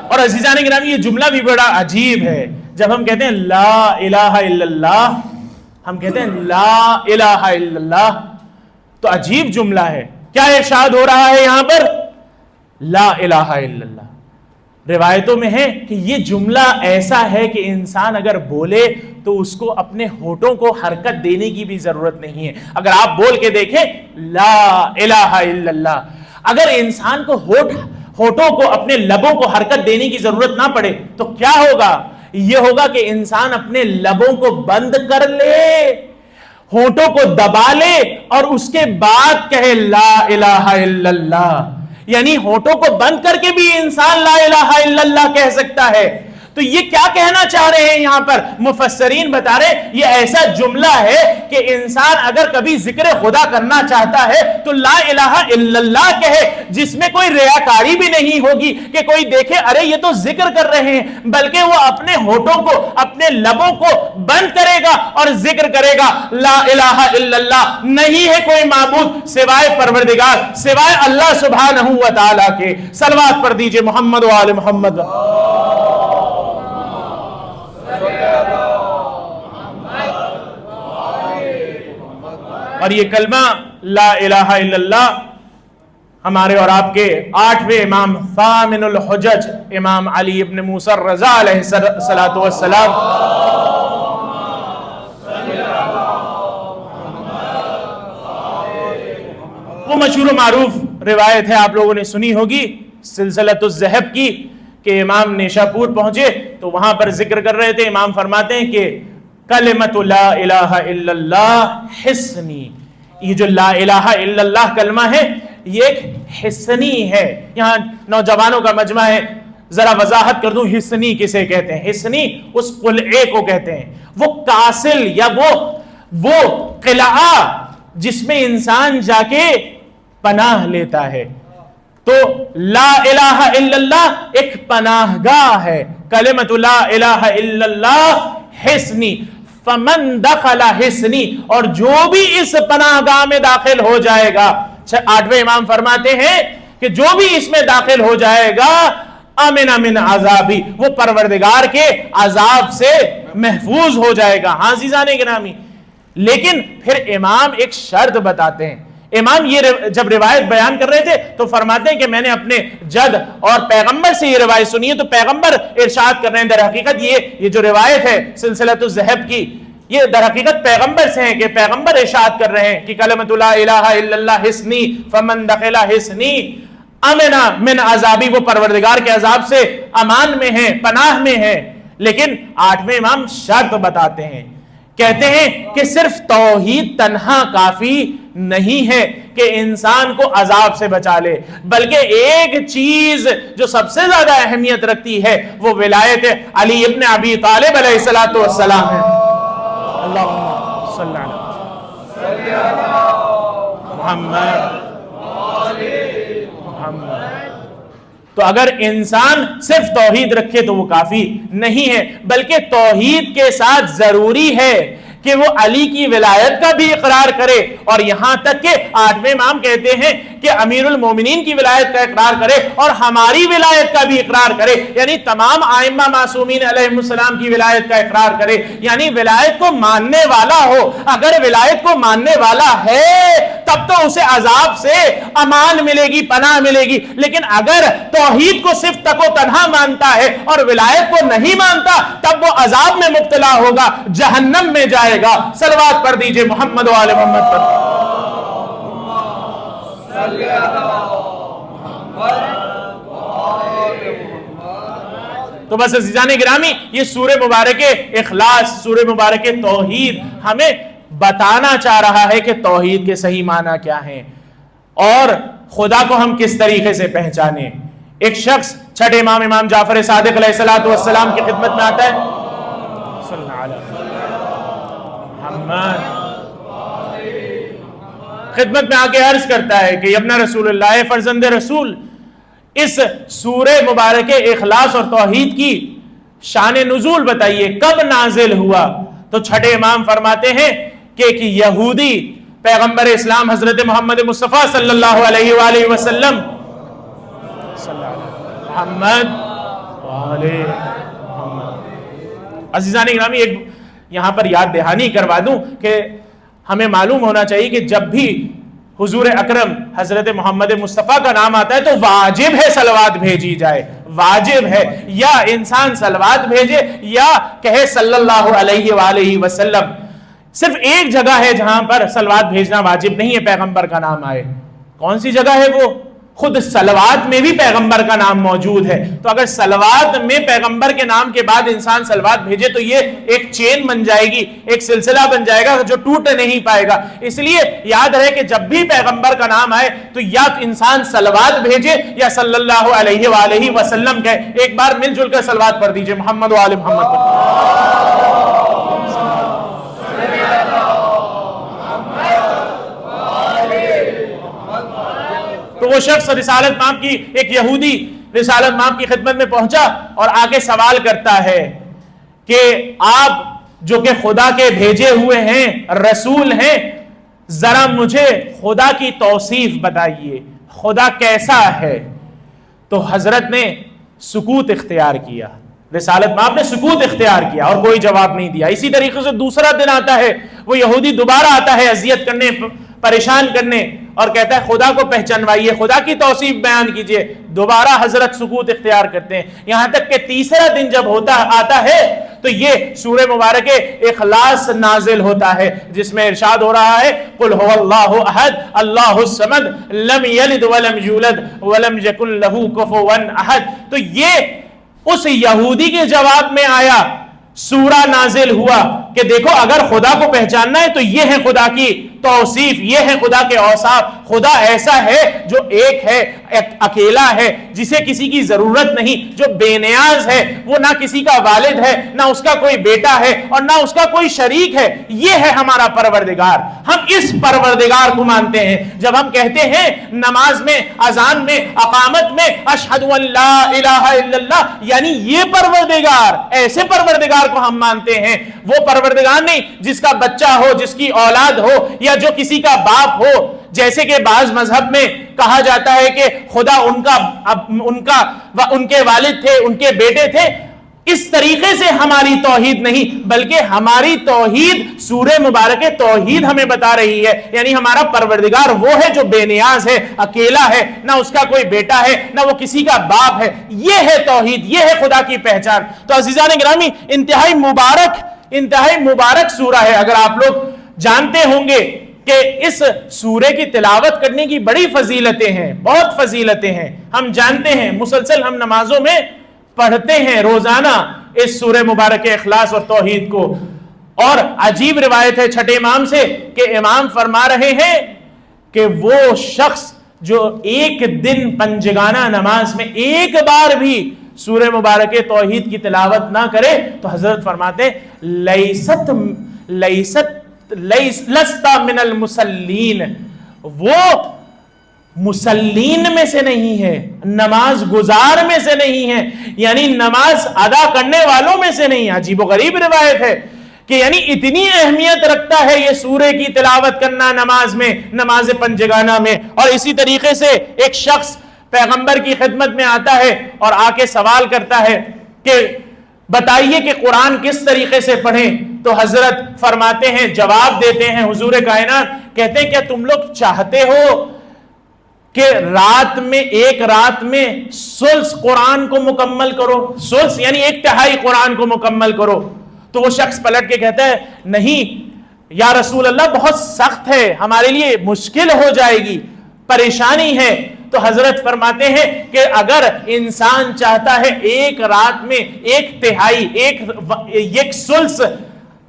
اور عزیزان گرامی یہ جملہ بھی بڑا عجیب ہے. جب ہم کہتے ہیں لا الہ الا اللہ, ہم کہتے ہیں لا الہ الا اللہ, تو عجیب جملہ ہے. کیا ارشاد ہو رہا ہے یہاں پر؟ لا الہ الا اللہ. روایتوں میں ہے کہ یہ جملہ ایسا ہے کہ انسان اگر بولے تو اس کو اپنے ہونٹوں کو حرکت دینے کی بھی ضرورت نہیں ہے. اگر آپ بول کے دیکھیں لا الہ الا اللہ, اگر انسان کو ہونٹوں کو, اپنے لبوں کو حرکت دینے کی ضرورت نہ پڑے تو کیا ہوگا؟ یہ ہوگا کہ انسان اپنے لبوں کو بند کر لے, ہونٹوں کو دبا لے, اور اس کے بعد کہے لا الہ الا اللہ. یعنی ہونٹوں کو بند کر کے بھی انسان لا الہ الا اللہ کہہ سکتا ہے. تو یہ کیا کہنا چاہ رہے ہیں یہاں پر مفسرین بتا رہے یہ ایسا جملہ ہے کہ انسان اگر کبھی ذکر خدا کرنا چاہتا ہے تو لا الہ الا اللہ کہے, جس میں کوئی ریاکاری بھی نہیں ہوگی کہ کوئی دیکھے ارے یہ تو ذکر کر رہے ہیں, بلکہ وہ اپنے ہونٹوں کو اپنے لبوں کو بند کرے گا اور ذکر کرے گا لا الہ الا اللہ, نہیں ہے کوئی معبود سوائے پروردگار, سوائے اللہ سبحانہ و تعالی کے. صلوات پر دیجئے محمد و آل محمد. اور یہ کلمہ لا الہ الا اللہ ہمارے اور آپ کے 8ویں امام ثامن الحجج امام علی ابن موسیٰ الرضا علیہ الصلوۃ والسلام وہ مشہور و معروف روایت ہے, آپ لوگوں نے سنی ہوگی, سلسلۃ الذہب کی, کہ امام نیشاپور پہنچے تو وہاں پر ذکر کر رہے تھے. امام فرماتے ہیں کہ کلمۃ لا الہ الا اللہ حصنی, یہ جو لا الہ الا اللہ کلمہ ہے یہ ایک حصنی ہے. یہاں نوجوانوں کا مجمع ہے, ذرا وضاحت کر دوں حصنی کسے کہتے ہیں. حصنی اس قلعے کو کہتے ہیں, وہ کاسل یا وہ قلعہ جس میں انسان جا کے پناہ لیتا ہے. تو لا الہ الا اللہ ایک پناہ گاہ ہے. کلمۃ لا الہ الا اللہ حصنی فمن دخل حصنی, اور جو بھی اس پناہ گاہ میں داخل ہو جائے گا, 8ویں امام فرماتے ہیں کہ جو بھی اس میں داخل ہو جائے گا امن من عذابی, وہ پروردگار کے عذاب سے محفوظ ہو جائے گا. ہاں عزیزان گرامی, لیکن پھر امام ایک شرط بتاتے ہیں. امام یہ جب روایت بیان کر رہے تھے تو فرماتے ہیں کہ میں نے اپنے جد اور پیغمبر سے یہ روایت سنی ہے. تو پیغمبر ارشاد کر رہے ہیں, در حقیقت یہ جو روایت ہے سلسلۃ الذہب کی, یہ در حقیقت پیغمبر سے ہیں کہ پیغمبر ارشاد کر رہے ہیں کہ کلمۃ لا الہ الا اللہ حصنی فمن دخل حصنی امنا من عذابی, وہ پروردگار کے عذاب سے امان میں ہیں, پناہ میں ہیں. لیکن 8ویں امام شرط بتاتے ہیں, کہتے ہیں کہ صرف توحید تنہا کافی نہیں ہے کہ انسان کو عذاب سے بچا لے, بلکہ ایک چیز جو سب سے زیادہ اہمیت رکھتی ہے وہ ولایت علی ابن ابی طالب علیہ الصلوۃ والسلام ہے. اللہم صلی علی محمد. تو اگر انسان صرف توحید رکھے تو وہ کافی نہیں ہے, بلکہ توحید کے ساتھ ضروری ہے کہ وہ علی کی ولایت کا بھی اقرار کرے, اور یہاں تک کہ 8ویں امام کہتے ہیں کہ امیر المومنین کی ولایت کا اقرار کرے اور ہماری ولایت کا بھی اقرار کرے, یعنی تمام ائمہ معصومین علیہ السلام کی ولایت کا اقرار کرے, یعنی ولایت کو ماننے والا ہو. اگر ولایت کو ماننے والا ہے تب تو اسے عذاب سے امان ملے گی, پناہ ملے گی. لیکن اگر توحید کو صرف تک و تنہا مانتا ہے اور ولایت کو نہیں مانتا تب وہ عذاب میں مبتلا ہوگا, جہنم میں جائے گا. صلوات پر دیجئے محمد و آل محمد پر. تو بس عزیزان گرامی, یہ سورہ مبارک اخلاص, سورہ مبارک توحید ہمیں بتانا چاہ رہا ہے کہ توحید کے صحیح معنی کیا ہیں اور خدا کو ہم کس طریقے سے پہچانیں. ایک شخص چھٹے امام امام جعفر صادق علیہ الصلوۃ والسلام کی خدمت میں آتا ہے, صلی اللہ علیہ محمد, خدمت میں آ کے عرض کرتا ہے کہ ابن رسول اللہ, فرزند رسول, اس سورہ مبارک اخلاص اور توحید کی شان نزول بتائیے, کب نازل ہوا. تو چھٹے امام فرماتے ہیں کہ ایک یہودی پیغمبر اسلام حضرت محمد مصطفیٰ صلی اللہ علیہ وآلہ وسلم محمد عزیزان گرامی, ایک یہاں پر یاد دہانی کروا دوں کہ ہمیں معلوم ہونا چاہیے کہ جب بھی حضور اکرم حضرت محمد مصطفیٰ کا نام آتا ہے تو واجب ہے صلوات بھیجی جائے, واجب ہے, یا انسان صلوات بھیجے یا کہے صلی اللہ علیہ وآلہ وسلم. صرف ایک جگہ ہے جہاں پر صلوات بھیجنا واجب نہیں ہے پیغمبر کا نام آئے. کون سی جگہ ہے وہ؟ خود صلوات میں بھی پیغمبر کا نام موجود ہے. تو اگر صلوات میں پیغمبر کے نام کے بعد انسان صلوات بھیجے تو یہ ایک چین بن جائے گی, ایک سلسلہ بن جائے گا جو ٹوٹ نہیں پائے گا. اس لیے یاد رہے کہ جب بھی پیغمبر کا نام آئے تو یا انسان صلوات بھیجے یا صلی اللہ علیہ وآلہ وسلم کہے. ایک بار مل جل کر صلوات پڑھ دیجئے محمد و آل محمد. تو وہ شخص رسالت مآب کی, ایک یہودی رسالت مآب کی خدمت میں پہنچا اور آگے سوال کرتا ہے کہ آپ جو کہ خدا کے بھیجے ہوئے ہیں, رسول ہیں, ذرا مجھے خدا کی توصیف بتائیے, خدا کیسا ہے؟ تو حضرت نے سکوت اختیار کیا, رسالت مآب نے سکوت اختیار کیا اور کوئی جواب نہیں دیا. اسی طریقے سے دوسرا دن آتا ہے, وہ یہودی دوبارہ آتا ہے اذیت کرنے, پریشان کرنے, اور کہتا ہے خدا کو پہچانوائیے, خدا کی توصیف بیان کیجئے. دوبارہ حضرت سکوت اختیار کرتے ہیں, یہاں تک کہ تیسرا دن جب آتا ہے تو یہ سورہ مبارک اخلاص نازل ہوتا ہے, جس میں ارشاد ہو رہا ہے قل هو اللہ احد اللہ الصمد لم یلد ولم یولد ولم یکن لہ کفوا احد. تو یہ اس یہودی کے جواب میں آیا, سورہ نازل ہوا کہ دیکھو اگر خدا کو پہچاننا ہے تو یہ ہے خدا کی توصیف, یہ ہے خدا کے اوصاف. خدا ایسا ہے جو ایک ہے, اکیلا ہے, جسے کسی کی ضرورت نہیں, جو بے نیاز ہے, وہ نہ کسی کا والد ہے, نہ اس کا کوئی بیٹا ہے, اور نہ اس کا کوئی شریک ہے. یہ ہے ہمارا پروردگار. ہم اس پروردگار کو مانتے ہیں. جب ہم کہتے ہیں نماز میں, اذان میں, اقامت میں اشہد ان لا الہ الا اللہ, یعنی یہ پروردگار, ایسے پروردگار کو ہم مانتے ہیں. وہ پروردگار نہیں جس کا بچہ ہو, جس کی اولاد ہو, یا جو کسی کا باپ ہو. جیسے کہ بعض مذہب میں کہا جاتا ہے کہ خدا ان کے والد تھے, ان کے بیٹے تھے. اس طریقے سے ہماری توحید نہیں, بلکہ ہماری توحید سورہ مبارک توحید ہمیں بتا رہی ہے. یعنی ہمارا پروردگار وہ ہے جو بے نیاز ہے, اکیلا ہے, نہ اس کا کوئی بیٹا ہے, نہ وہ کسی کا باپ ہے. یہ ہے توحید, یہ ہے خدا کی پہچان. تو عزیزان گرامی, انتہائی مبارک سورہ ہے. اگر آپ لوگ جانتے ہوں گے کہ اس سورے کی تلاوت کرنے کی بڑی فضیلتیں ہیں, بہت فضیلتیں ہیں. ہم جانتے ہیں, مسلسل ہم نمازوں میں پڑھتے ہیں روزانہ اس سورہ مبارک اخلاص اور توحید کو. اور عجیب روایت ہے چھٹے امام سے کہ امام فرما رہے ہیں کہ وہ شخص جو ایک دن پنجگانہ نماز میں ایک بار بھی سورہ مبارک توحید کی تلاوت نہ کرے تو حضرت فرماتے ہیں لستا من المصلین, وہ مسلین میں سے نہیں ہے, نماز گزار میں سے نہیں ہے, یعنی نماز ادا کرنے والوں میں سے نہیں. عجیب و غریب روایت ہے کہ یعنی اتنی اہمیت رکھتا ہے یہ سورے کی تلاوت کرنا نماز میں, نماز پنجگانہ میں. اور اسی طریقے سے ایک شخص پیغمبر کی خدمت میں آتا ہے اور آ کے سوال کرتا ہے کہ بتائیے کہ قرآن کس طریقے سے پڑھیں. تو حضرت فرماتے ہیں, جواب دیتے ہیں حضور کائنات, کہتے ہیں کیا تم لوگ چاہتے ہو کہ ایک رات میں ثلث قرآن کو مکمل کرو؟ ثلث یعنی 1/3 قرآن کو مکمل کرو. تو وہ شخص پلٹ کے کہتا ہے نہیں یا رسول اللہ, بہت سخت ہے, ہمارے لیے مشکل ہو جائے گی, پریشانی ہے. تو حضرت فرماتے ہیں کہ اگر انسان چاہتا ہے ایک رات میں 1/3 ایک ثلث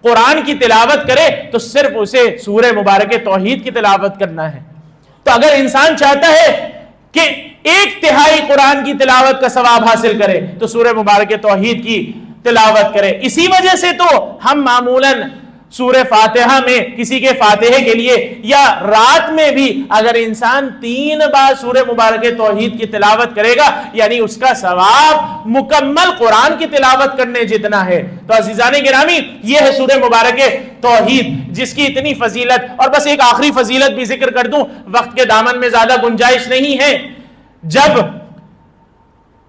قرآن کی تلاوت کرے تو صرف اسے سورہ مبارک توحید کی تلاوت کرنا ہے. تو اگر انسان چاہتا ہے کہ 1/3 قرآن کی تلاوت کا ثواب حاصل کرے تو سورہ مبارک توحید کی تلاوت کرے. اسی وجہ سے تو ہم معمولاً سورہ فاتحہ میں کسی کے فاتحے کے لیے یا رات میں بھی اگر انسان 3 بار سورہ مبارک توحید کی تلاوت کرے گا یعنی اس کا ثواب مکمل قرآن کی تلاوت کرنے جتنا ہے. تو عزیزان گرامی, یہ ہے سورہ مبارک توحید جس کی اتنی فضیلت. اور بس ایک آخری فضیلت بھی ذکر کر دوں, وقت کے دامن میں زیادہ گنجائش نہیں ہے.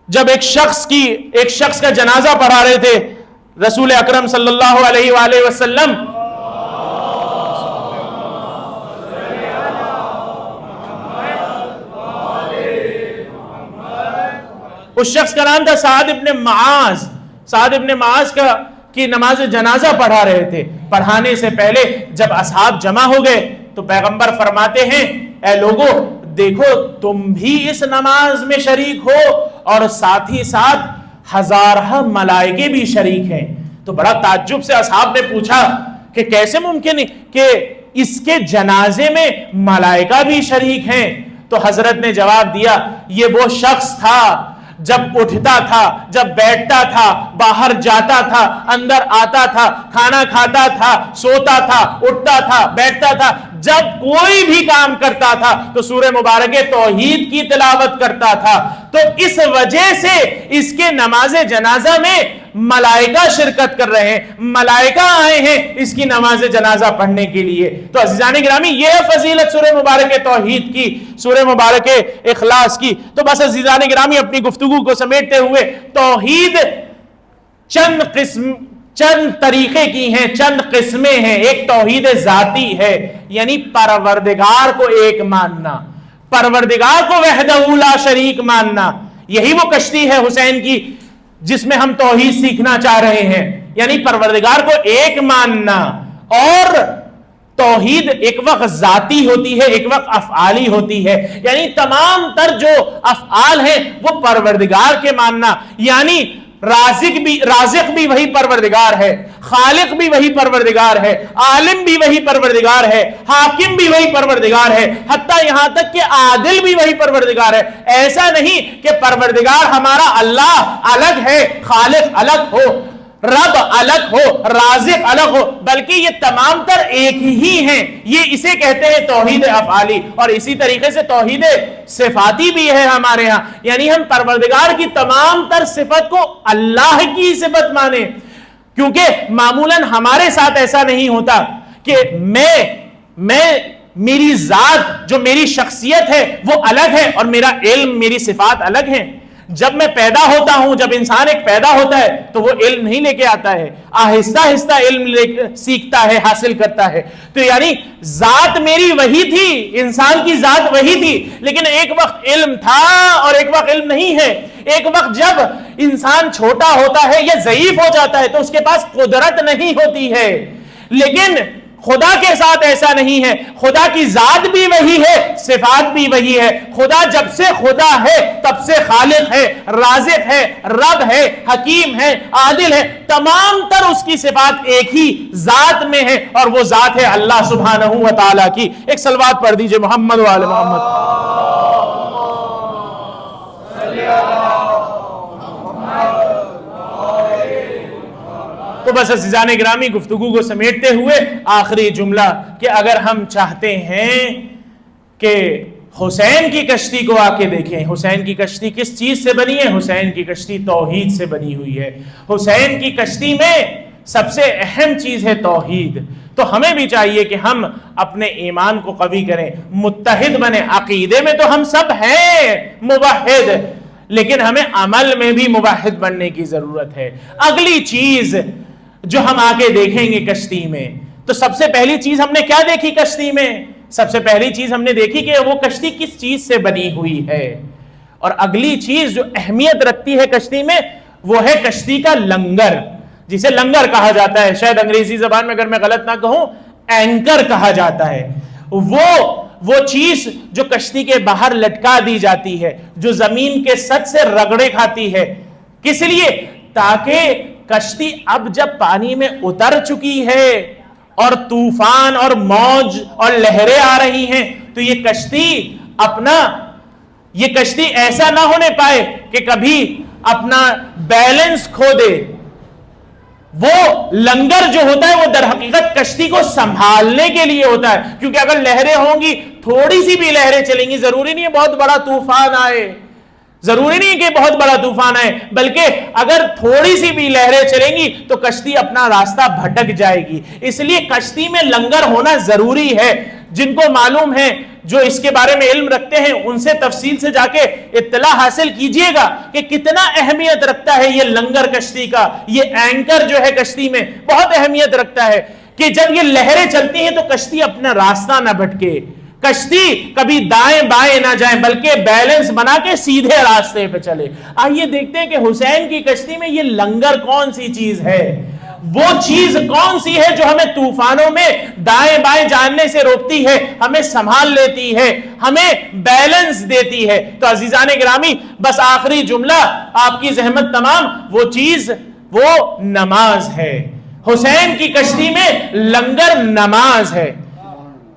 جب ایک شخص کا جنازہ پڑھا رہے تھے رسول اکرم صلی اللہ علیہ وآلہ وسلم, اس شخص کا نام تھا سعد ابن معاذ. سعد ابن معاذ کی نماز جنازہ پڑھا رہے تھے. پڑھانے سے پہلے جب اصحاب جمع ہو گئے تو پیغمبر فرماتے ہیں اے لوگو دیکھو تم بھی اس نماز میں شریک ہو اور ساتھ ہی ساتھ ہزارہ ملائکے بھی شریک ہیں. تو بڑا تعجب سے اصحاب نے پوچھا کہ کیسے ممکن ہے کہ اس کے جنازے میں ملائکہ بھی شریک ہیں؟ تو حضرت نے جواب دیا یہ وہ شخص تھا جب اٹھتا تھا، جب بیٹھتا تھا، باہر جاتا تھا، اندر آتا تھا، کھانا کھاتا تھا، سوتا تھا، اٹھتا تھا، بیٹھتا تھا، جب کوئی بھی کام کرتا تھا تو سورہ مبارک توحید کی تلاوت کرتا تھا. تو اس وجہ سے اس کے نماز جنازہ میں ملائکہ شرکت کر رہے ہیں، ملائکہ آئے ہیں اس کی نماز جنازہ پڑھنے کے لیے. تو عزیزان گرامی یہ ہے فضیلت سورہ مبارک توحید کی، سورہ مبارک اخلاص کی. تو بس عزیزان گرامی اپنی گفتگو کو سمیٹتے ہوئے توحید چند طریقے کی ہیں، چند قسمیں ہیں. ایک توحید ذاتی ہے، یعنی پروردگار کو ایک ماننا، پروردگار کو وحدہ لا شریک ماننا. یہی وہ کشتی ہے حسین کی جس میں ہم توحید سیکھنا چاہ رہے ہیں، یعنی پروردگار کو ایک ماننا. اور توحید ایک وقت ذاتی ہوتی ہے، ایک وقت افعالی ہوتی ہے، یعنی تمام تر جو افعال ہیں وہ پروردگار کے ماننا. یعنی رازق بھی وہی پروردگار ہے، خالق بھی وہی پروردگار ہے، عالم بھی وہی پروردگار ہے، حاکم بھی وہی پروردگار ہے، حتیٰ یہاں تک کہ عادل بھی وہی پروردگار ہے. ایسا نہیں کہ پروردگار ہمارا اللہ الگ ہے، خالق الگ ہو، رب الگ ہو، رازق الگ ہو، بلکہ یہ تمام تر ایک ہی ہیں. یہ اسے کہتے ہیں توحید افعالی. اور اسی طریقے سے توحید صفاتی بھی ہے ہمارے ہاں، یعنی ہم پروردگار کی تمام تر صفت کو اللہ کی صفت مانیں. کیونکہ معمولاً ہمارے ساتھ ایسا نہیں ہوتا کہ میری ذات جو میری شخصیت ہے وہ الگ ہے اور میرا علم میری صفات الگ ہیں. جب میں پیدا ہوتا ہوں، جب انسان ایک پیدا ہوتا ہے تو وہ علم نہیں لے کے آتا ہے، آہستہ آہستہ علم سیکھتا ہے، حاصل کرتا ہے. تو یعنی ذات میری وہی تھی، انسان کی ذات وہی تھی، لیکن ایک وقت علم تھا اور ایک وقت علم نہیں ہے. ایک وقت جب انسان چھوٹا ہوتا ہے یا ضعیف ہو جاتا ہے تو اس کے پاس قدرت نہیں ہوتی ہے. لیکن خدا کے ساتھ ایسا نہیں ہے، خدا کی ذات بھی وہی ہے، صفات بھی وہی ہے. خدا جب سے خدا ہے تب سے خالق ہے، رازق ہے، رب ہے، حکیم ہے، عادل ہے. تمام تر اس کی صفات ایک ہی ذات میں ہے اور وہ ذات ہے اللہ سبحانہ و تعالیٰ کی. ایک صلوات پڑھ دیجئے محمد و آل محمد. تو بس عزیزان گرامی گفتگو کو سمیٹتے ہوئے آخری جملہ کہ اگر ہم چاہتے ہیں کہ حسین کی کشتی کو آ کے دیکھیں، حسین کی کشتی کس چیز سے بنی ہے؟ حسین کی کشتی توحید سے بنی ہوئی ہے. حسین کی کشتی میں سب سے اہم چیز ہے توحید. تو ہمیں بھی چاہیے کہ ہم اپنے ایمان کو قوی کریں، متحد بنیں. عقیدے میں تو ہم سب ہیں موحد، لیکن ہمیں عمل میں بھی موحد بننے کی ضرورت ہے. اگلی چیز جو ہم آگے دیکھیں گے کشتی میں، تو سب سے پہلی چیز ہم نے کیا دیکھی کشتی میں؟ سب سے پہلی چیز ہم نے دیکھی کہ وہ کشتی کس چیز سے بنی ہوئی ہے. اور اگلی چیز جو اہمیت رکھتی ہے کشتی میں وہ ہے کشتی کا لنگر، جسے لنگر کہا جاتا ہے. شاید انگریزی زبان میں اگر میں غلط نہ کہوں اینکر کہا جاتا ہے. وہ چیز جو کشتی کے باہر لٹکا دی جاتی ہے، جو زمین کے سطح سے رگڑے کھاتی ہے. کس لیے؟ تاکہ کشتی اب جب پانی میں اتر چکی ہے اور طوفان اور موج اور لہریں آ رہی ہیں تو یہ کشتی ایسا نہ ہونے پائے کہ کبھی اپنا بیلنس کھو دے. وہ لنگر جو ہوتا ہے وہ در حقیقت کشتی کو سنبھالنے کے لیے ہوتا ہے. کیونکہ اگر لہریں ہوں گی، تھوڑی سی بھی لہریں چلیں گی، ضروری نہیں ہے بہت بڑا طوفان آئے، ضروری نہیں کہ بہت بڑا طوفان آئے، بلکہ اگر تھوڑی سی بھی لہریں چلیں گی تو کشتی اپنا راستہ بھٹک جائے گی. اس لیے کشتی میں لنگر ہونا ضروری ہے. جن کو معلوم ہے، جو اس کے بارے میں علم رکھتے ہیں، ان سے تفصیل سے جا کے اطلاع حاصل کیجئے گا کہ کتنا اہمیت رکھتا ہے یہ لنگر کشتی کا. یہ اینکر جو ہے کشتی میں بہت اہمیت رکھتا ہے کہ جب یہ لہریں چلتی ہیں تو کشتی اپنا راستہ نہ بھٹکے، کشتی کبھی دائیں بائیں نہ جائیں، بلکہ بیلنس بنا کے سیدھے راستے پہ چلے. آئیے دیکھتے ہیں کہ حسین کی کشتی میں یہ لنگر کون سی چیز ہے. وہ چیز کون سی ہے جو ہمیں طوفانوں میں دائیں بائیں جاننے سے روکتی ہے، ہمیں سنبھال لیتی ہے، ہمیں بیلنس دیتی ہے؟ تو عزیزان گرامی، بس آخری جملہ آپ کی زحمت تمام، وہ چیز وہ نماز ہے۔ حسین کی کشتی میں لنگر نماز ہے،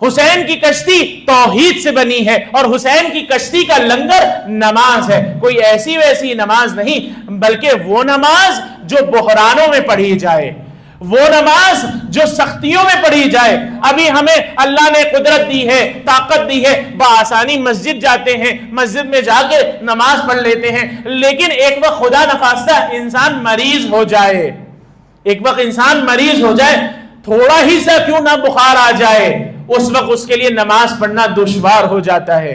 حسین کی کشتی توحید سے بنی ہے، اور حسین کی کشتی کا لنگر نماز ہے۔ کوئی ایسی ویسی نماز نہیں، بلکہ وہ نماز جو بحرانوں میں پڑھی جائے، وہ نماز جو سختیوں میں پڑھی جائے۔ ابھی ہمیں اللہ نے قدرت دی ہے، طاقت دی ہے، بآسانی مسجد جاتے ہیں، مسجد میں جا کے نماز پڑھ لیتے ہیں، لیکن ایک وقت خدا نخواستہ انسان مریض ہو جائے، ایک وقت انسان مریض ہو جائے، تھوڑا ہی سا کیوں نہ بخار آ جائے، اس وقت اس کے لیے نماز پڑھنا دشوار ہو جاتا ہے۔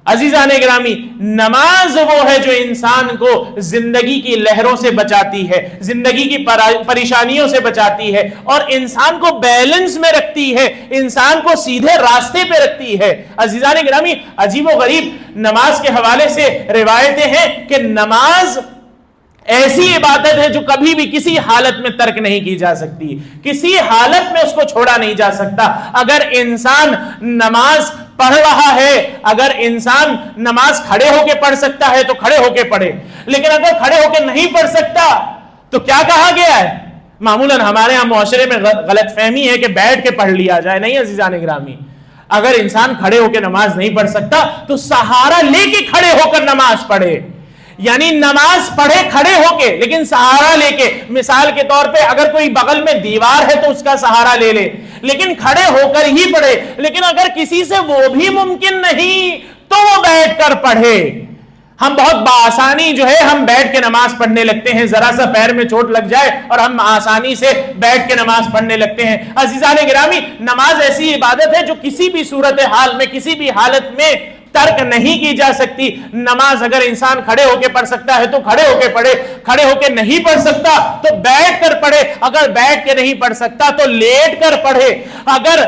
عزیزان گرامی، نماز وہ ہے جو انسان کو زندگی کی لہروں سے بچاتی ہے، زندگی کی پریشانیوں سے بچاتی ہے، اور انسان کو بیلنس میں رکھتی ہے، انسان کو سیدھے راستے پہ رکھتی ہے۔ عزیزان گرامی، عجیب و غریب نماز کے حوالے سے روایتیں ہیں کہ نماز ایسی عبادت ہے جو کبھی بھی کسی حالت میں ترک نہیں کی جا سکتی، کسی حالت میں اس کو چھوڑا نہیں جا سکتا۔ اگر انسان نماز پڑھ رہا ہے، اگر انسان نماز کھڑے ہو کے پڑھ سکتا ہے تو کھڑے ہو کے پڑھے، لیکن اگر کھڑے ہو کے نہیں پڑھ سکتا تو کیا کہا گیا ہے؟ معمولاً ہمارے ہاں معاشرے میں غلط فہمی ہے کہ بیٹھ کے پڑھ لیا جائے۔ نہیں عزیزان گرامی، اگر انسان کھڑے ہو کے نماز نہیں پڑھ سکتا تو سہارا لے کے کھڑے ہو کر نماز پڑھے، یعنی نماز پڑھے کھڑے ہو کے، لیکن سہارا لے کے۔ مثال کے طور پہ اگر کوئی بغل میں دیوار ہے تو اس کا سہارا لے لے، لیکن کھڑے ہو کر ہی پڑھے۔ لیکن اگر کسی سے وہ بھی ممکن نہیں تو وہ بیٹھ کر پڑھے۔ ہم بہت بآسانی جو ہے ہم بیٹھ کے نماز پڑھنے لگتے ہیں، ذرا سا پیر میں چوٹ لگ جائے اور ہم آسانی سے بیٹھ کے نماز پڑھنے لگتے ہیں۔ عزیزان گرامی، نماز ایسی عبادت ہے جو کسی بھی صورتحال میں، کسی بھی حالت میں ترک نہیں کی جا سکتی۔ نماز اگر انسان کھڑے ہو کے پڑھ سکتا ہے تو کھڑے ہو کے پڑھے، کھڑے ہو کے نہیں پڑھ سکتا تو بیٹھ کر پڑھے، اگر بیٹھ کے نہیں پڑھ سکتا تو لیٹ کر پڑھے، اگر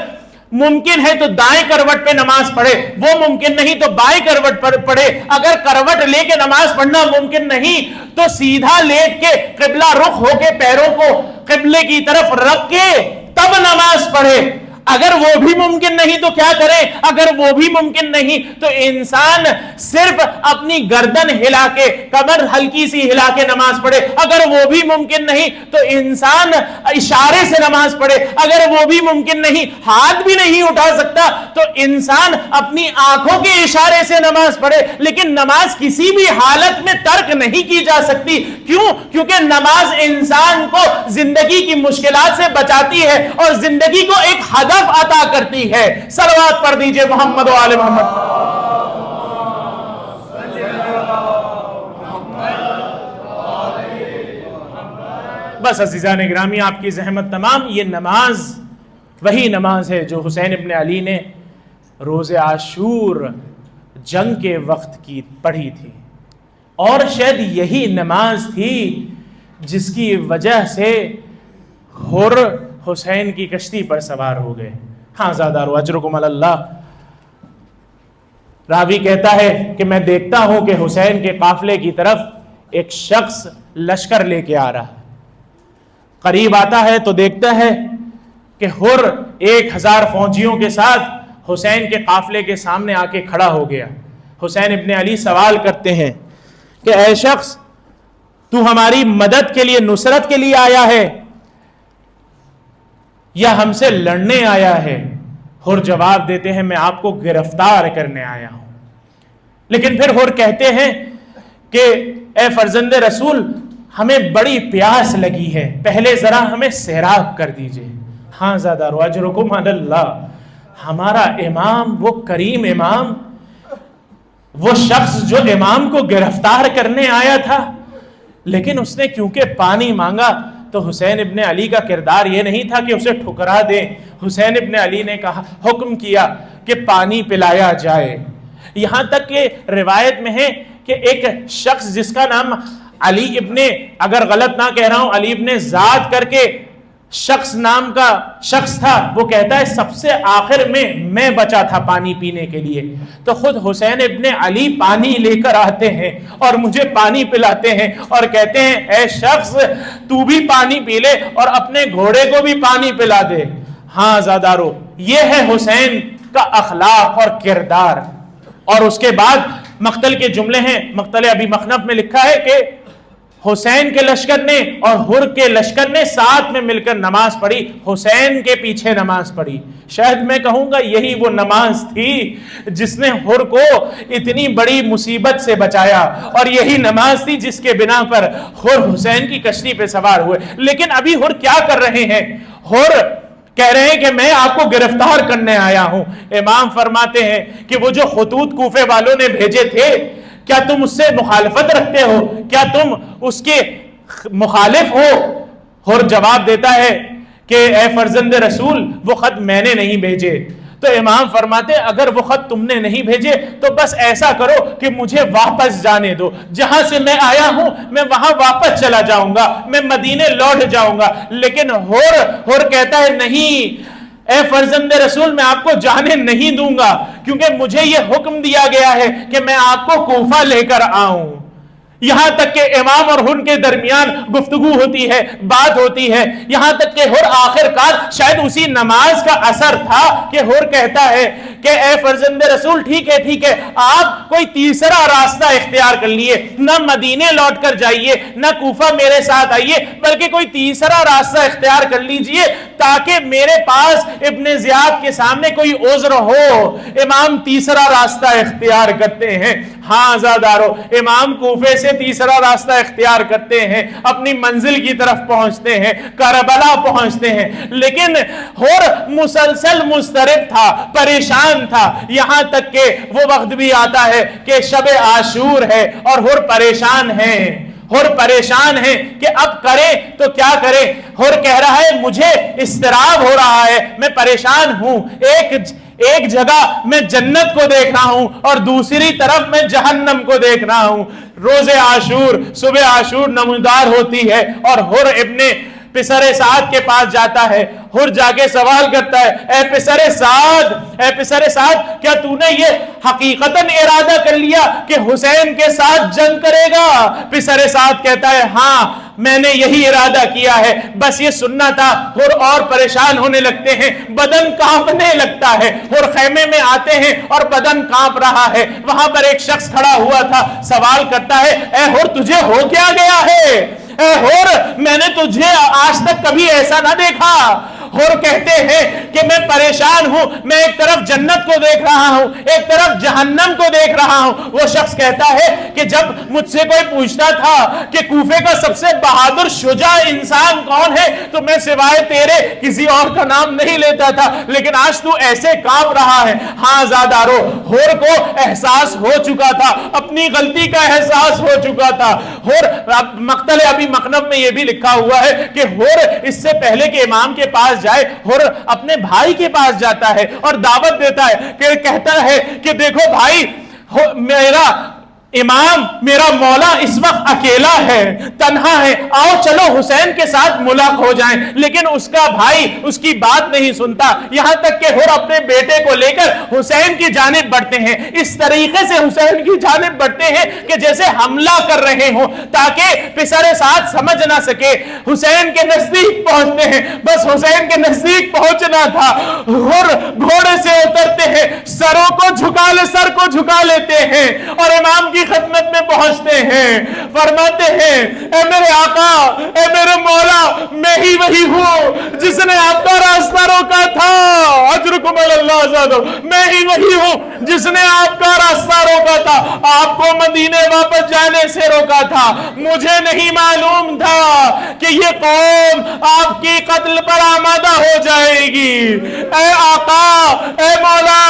ممکن ہے تو دائیں کروٹ پہ نماز پڑھے، وہ ممکن نہیں تو بائیں کروٹ پر پڑھے، اگر کروٹ لے کے نماز پڑھنا ممکن نہیں تو سیدھا لیٹ کے قبلہ رخ ہو کے پیروں کو قبلے کی طرف رکھ کے تب نماز پڑھے۔ اگر وہ بھی ممکن نہیں تو کیا کرے؟ اگر وہ بھی ممکن نہیں تو انسان صرف اپنی گردن ہلا کے، کمر ہلکی سی ہلا کے نماز پڑھے۔ اگر وہ بھی ممکن نہیں تو انسان اشارے سے نماز پڑھے۔ اگر وہ بھی ممکن نہیں، ہاتھ بھی نہیں اٹھا سکتا تو انسان اپنی آنکھوں کے اشارے سے نماز پڑھے۔ لیکن نماز کسی بھی حالت میں ترک نہیں کی جا سکتی۔ کیوں؟ کیونکہ نماز انسان کو زندگی کی مشکلات سے بچاتی ہے اور زندگی کو ایک ہدف عطا کرتی ہے۔ صلوات پڑھ دیجئے محمد و آل محمد۔ بس عزیزان گرامی، آپ کی زحمت تمام۔ یہ نماز وہی نماز ہے جو حسین ابن علی نے روز عاشور جنگ کے وقت کی پڑھی تھی، اور شاید یہی نماز تھی جس کی وجہ سے حر حسین کی کشتی پر سوار ہو گئے۔ ہاں زادہ رو اجرکم علی اللہ۔ راوی کہتا ہے کہ میں دیکھتا ہوں کہ حسین کے قافلے کی طرف ایک شخص لشکر لے کے آ رہا ہے، قریب آتا ہے تو دیکھتا ہے کہ حر 1000 فوجیوں کے ساتھ حسین کے قافلے کے سامنے آ کے کھڑا ہو گیا۔ حسین ابن علی سوال کرتے ہیں کہ اے شخص، تو ہماری مدد کے لیے، نصرت کے لیے آیا ہے یا ہم سے لڑنے آیا ہے؟ حر جواب دیتے ہیں میں آپ کو گرفتار کرنے آیا ہوں۔ لیکن پھر حر کہتے ہیں کہ اے فرزند رسول، ہمیں بڑی پیاس لگی ہے، پہلے ذرا ہمیں سیراب کر دیجئے۔ ہاں زادہ رو اجرکم علی اللہ۔ ہمارا امام، وہ کریم امام، وہ شخص جو امام کو گرفتار کرنے آیا تھا، لیکن اس نے کیونکہ پانی مانگا تو حسین ابن علی کا کردار یہ نہیں تھا کہ اسے ٹھکرا دے۔ حسین ابن علی نے کہا، حکم کیا کہ پانی پلایا جائے۔ یہاں تک کہ روایت میں ہے کہ ایک شخص جس کا نام علی ابن، اگر غلط نہ کہہ رہا ہوں، علی ابن زاد کر کے شخص نام کا شخص تھا، وہ کہتا ہے سب سے آخر میں بچا تھا پانی پینے کے لیے، تو خود حسین ابن علی پانی لے کر آتے ہیں اور مجھے پانی پلاتے ہیں اور کہتے ہیں اے شخص تو بھی پانی پی لے اور اپنے گھوڑے کو بھی پانی پلا دے۔ ہاں زادارو، یہ ہے حسین کا اخلاق اور کردار۔ اور اس کے بعد مقتل کے جملے ہیں، مقتل ابی مخنف میں لکھا ہے کہ حسین کے لشکر نے اور ہر کے لشکر نے ساتھ میں مل کر نماز پڑھی، حسین کے پیچھے نماز پڑھی۔ شاید میں کہوں گا یہی وہ نماز تھی جس نے ہر کو اتنی بڑی مصیبت سے بچایا، اور یہی نماز تھی جس کے بنا پر ہر حسین کی کشتی پہ سوار ہوئے۔ لیکن ابھی ہر کیا کر رہے ہیں؟ ہر کہہ رہے ہیں کہ میں آپ کو گرفتار کرنے آیا ہوں۔ امام فرماتے ہیں کہ وہ جو خطوط کوفے والوں نے بھیجے تھے، کیا تم اس سے مخالفت رکھتے ہو؟ کیا تم اس کے مخالف ہو؟ ہر جواب دیتا ہے کہ اے فرزند رسول، وہ خط میں نے نہیں بھیجے۔ تو امام فرماتے اگر وہ خط تم نے نہیں بھیجے تو بس ایسا کرو کہ مجھے واپس جانے دو، جہاں سے میں آیا ہوں میں وہاں واپس چلا جاؤں گا، میں مدینے لوٹ جاؤں گا۔ لیکن ہر کہتا ہے نہیں اے فرزند رسول، میں آپ کو جانے نہیں دوں گا، کیونکہ مجھے یہ حکم دیا گیا ہے کہ میں آپ کو کوفہ لے کر آؤں۔ یہاں تک کہ امام اور ہن کے درمیان گفتگو ہوتی ہے، بات ہوتی ہے، یہاں تک کہ ہر آخر کار شاید اسی نماز کا اثر تھا کہ ہر کہتا ہے کہ اے فرزند رسول ٹھیک ہے آپ کوئی تیسرا راستہ اختیار کر لیے، نہ مدینے لوٹ کر جائیے نہ کوفہ میرے ساتھ آئیے، بلکہ کوئی تیسرا راستہ اختیار کر لیجئے تاکہ میرے پاس ابن زیاد کے سامنے کوئی عذر ہو۔ امام تیسرا راستہ اختیار کرتے ہیں۔ ہاں زادارو، امام کوفے سے تیسرا راستہ اختیار کرتے ہیں، اپنی منزل کی طرف پہنچتے ہیں، کربلا پہنچتے ہیں۔ لیکن ہر مسلسل مضطرب تھا، پریشان تھا، یہاں تک کہ وہ وقت بھی آتا ہے کہ شب عاشور ہے اور ہر پریشان ہے۔ ہر پریشان ہے کہ اب کرے تو کیا کرے۔ ہر کہہ رہا ہے مجھے اضطراب ہو رہا ہے، میں پریشان ہوں، ایک جگہ میں جنت کو دیکھ رہا ہوں اور دوسری طرف میں جہنم کو دیکھ رہا ہوں۔ روز عاشور، صبح عاشور نمودار ہوتی ہے اور ہر ابن پسر سعد کے پاس جاتا ہے۔ ہر جا کے سوال کرتا ہے اے پسر سعد کیا تو نے یہ حقیقتاً ارادہ کر لیا کہ حسین کے ساتھ جنگ کرے گا؟ پسر سعد کہتا ہے ہاں میں نے یہی ارادہ کیا ہے، بس یہ سننا تھا۔ ہر اور پریشان ہونے لگتے ہیں، بدن کانپنے لگتا ہے۔ ہر خیمے میں آتے ہیں اور بدن کانپ رہا ہے۔ وہاں پر ایک شخص کھڑا ہوا تھا، سوال کرتا ہے اے ہر تجھے ہو کیا گیا ہے؟ اے ہر میں نے تجھے آج تک کبھی ایسا نہ دیکھا۔ ہر کہتے ہیں کہ میں پریشان ہوں، میں ایک طرف جنت کو دیکھ رہا ہوں، ایک طرف جہنم کو دیکھ رہا ہوں۔ وہ شخص کہتا ہے کہ جب مجھ سے کوئی پوچھتا تھا کہ کوفے کا سب سے بہادر شجاع انسان کون ہے تو میں سوائے تیرے کسی اور کا نام نہیں لیتا تھا، لیکن آج تو ایسے کانپ رہا ہے۔ ہاں زادارو، ہر کو احساس ہو چکا تھا، اپنی غلطی کا احساس ہو چکا تھا۔ ہر مقتل ابی مخنف میں یہ بھی لکھا ہوا ہے کہ ہر اس سے پہلے کہ امام کے پاس جائے، ہر اپنے بھائی کے پاس جاتا ہے اور دعوت دیتا ہے کہ کہتا ہے کہ دیکھو بھائی، میرا امام، میرا مولا اس وقت اکیلا ہے، تنہا ہے، آؤ چلو حسین کے ساتھ ملاق ہو جائیں۔ لیکن اس کا بھائی اس کی بات نہیں سنتا، یہاں تک کہ ہر اپنے بیٹے کو لے کر حسین کی جانب بڑھتے ہیں، اس طریقے سے حسین کی جانب بڑھتے ہیں کہ جیسے حملہ کر رہے ہوں، تاکہ پسر سعد سمجھ نہ سکے۔ حسین کے نزدیک پہنچتے ہیں، بس حسین کے نزدیک پہنچنا تھا، ہر گھوڑے سے اترتے ہیں، سر کو جھکا لیتے ہیں اور امام کی خدمت میں پہنچتے ہیں۔ فرماتے ہیں اے میرے آقا، اے میرے مولا، میں ہی وہی ہوں جس نے آپ کا راستہ روکا تھا، اجرکم اللہ زادو، میں ہی وہی ہوں جس نے آپ کا راستہ روکا تھا، آپ کو مدینے واپس جانے سے روکا تھا۔ مجھے نہیں معلوم تھا کہ یہ قوم آپ کی قتل پر آمادہ ہو جائے گی۔ اے آقا، اے مولا،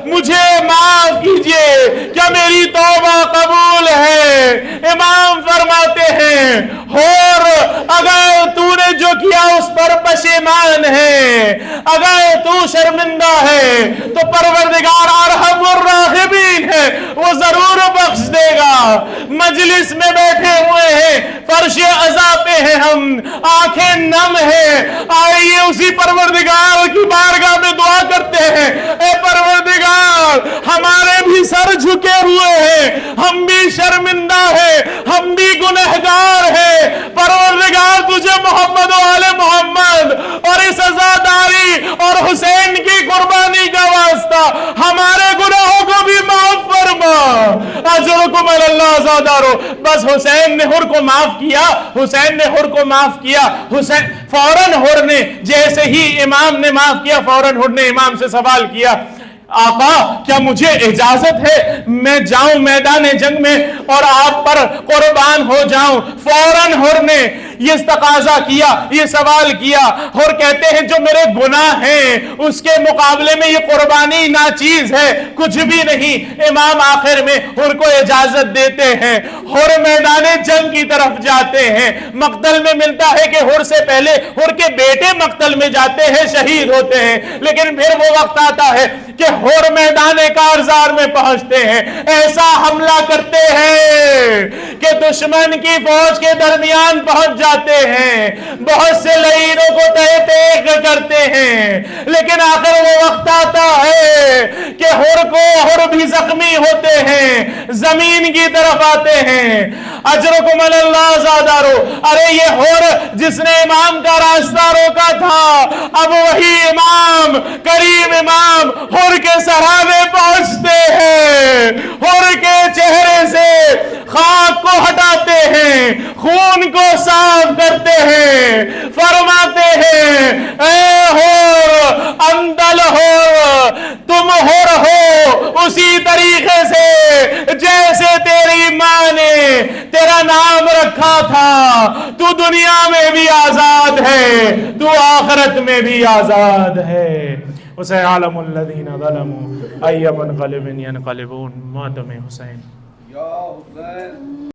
مجھے معاف کیجئے، کیا میری توبہ قبول ہے؟ امام فرماتے ہیں اور اگر تو نے جو کیا اس پر پشیمان ہے، اگر تو شرمندہ ہے تو پروردگار ارحم الراحمین ہے وہ ضرور بخش دے گا۔ مجلس میں بیٹھے ہوئے ہیں، فرش عزا پہ ہیں ہم، آنکھیں نم ہیں، آئیے اسی پروردگار کی بارگاہ میں دعا کرتے ہیں، اے پروردگار ہمارے بھی سر جھکے ہوئے ہیں، ہم بھی شرمندہ ہیں، ہم بھی گنہگار ہیں، پروردگار تجھے محمد و آل محمد اور اس عزاداری اور حسین کی قربانی کا واسطہ ہمارے گناہوں کو بھی معاف فرما، اجرکم اللہ عزادارو۔ بس حسین نے حر کو معاف کیا، حسین نے حر کو معاف کیا، حسین فوراً حر نے جیسے ہی امام نے معاف کیا، فوراً حر نے امام سے سوال کیا، آقا کیا مجھے اجازت ہے میں جاؤں میدان جنگ میں اور آپ پر قربان ہو جاؤں؟ فوراً حر نے یہ تقاضا کیا، یہ سوال کیا۔ حر کہتے ہیں جو میرے گناہ ہیں اس کے مقابلے میں یہ قربانی ناچیز ہے، کچھ بھی نہیں۔ امام آخر میں حر کو اجازت دیتے ہیں، حر میدان جنگ کی طرف جاتے ہیں۔ مقتل میں ملتا ہے کہ حر سے پہلے حر کے بیٹے مقتل میں جاتے ہیں، شہید ہوتے ہیں، لیکن پھر وہ وقت آتا ہے کہ حر میدان کارزار میں پہنچتے ہیں، ایسا حملہ کرتے ہیں کہ دشمن کی فوج کے درمیان پہنچ جاتے ہیں، بہت سے لعینوں کو تہہ تیغ کرتے ہیں، لیکن آخر وہ وقت آتا ہے کہ حر بھی زخمی ہوتے ہیں، زمین کی طرف آتے ہیں۔ اجرکم اللہ زادارو، ارے یہ حر جس نے امام کا راستہ روکا تھا، اب وہی امام، کریم امام حر کے سرانے پہنچتے ہیں، حر کے چہرے سے خاک کو ہٹاتے ہیں، خون کو صاف کرتے ہیں، فرماتے ہیں اے حر انت الحر، تم حر ہو اسی طریقے سے جیسے تیری ماں نے تیرا نام رکھا تھا، تو دنیا میں بھی آزاد ہے، تو آخرت میں بھی آزاد ہے۔ وَسَيَعْلَمُ الَّذِينَ ظَلَمُوا أَيَّ مُنْقَلِبٍ يَنْقَلِبُونَ۔ ماتم حسین۔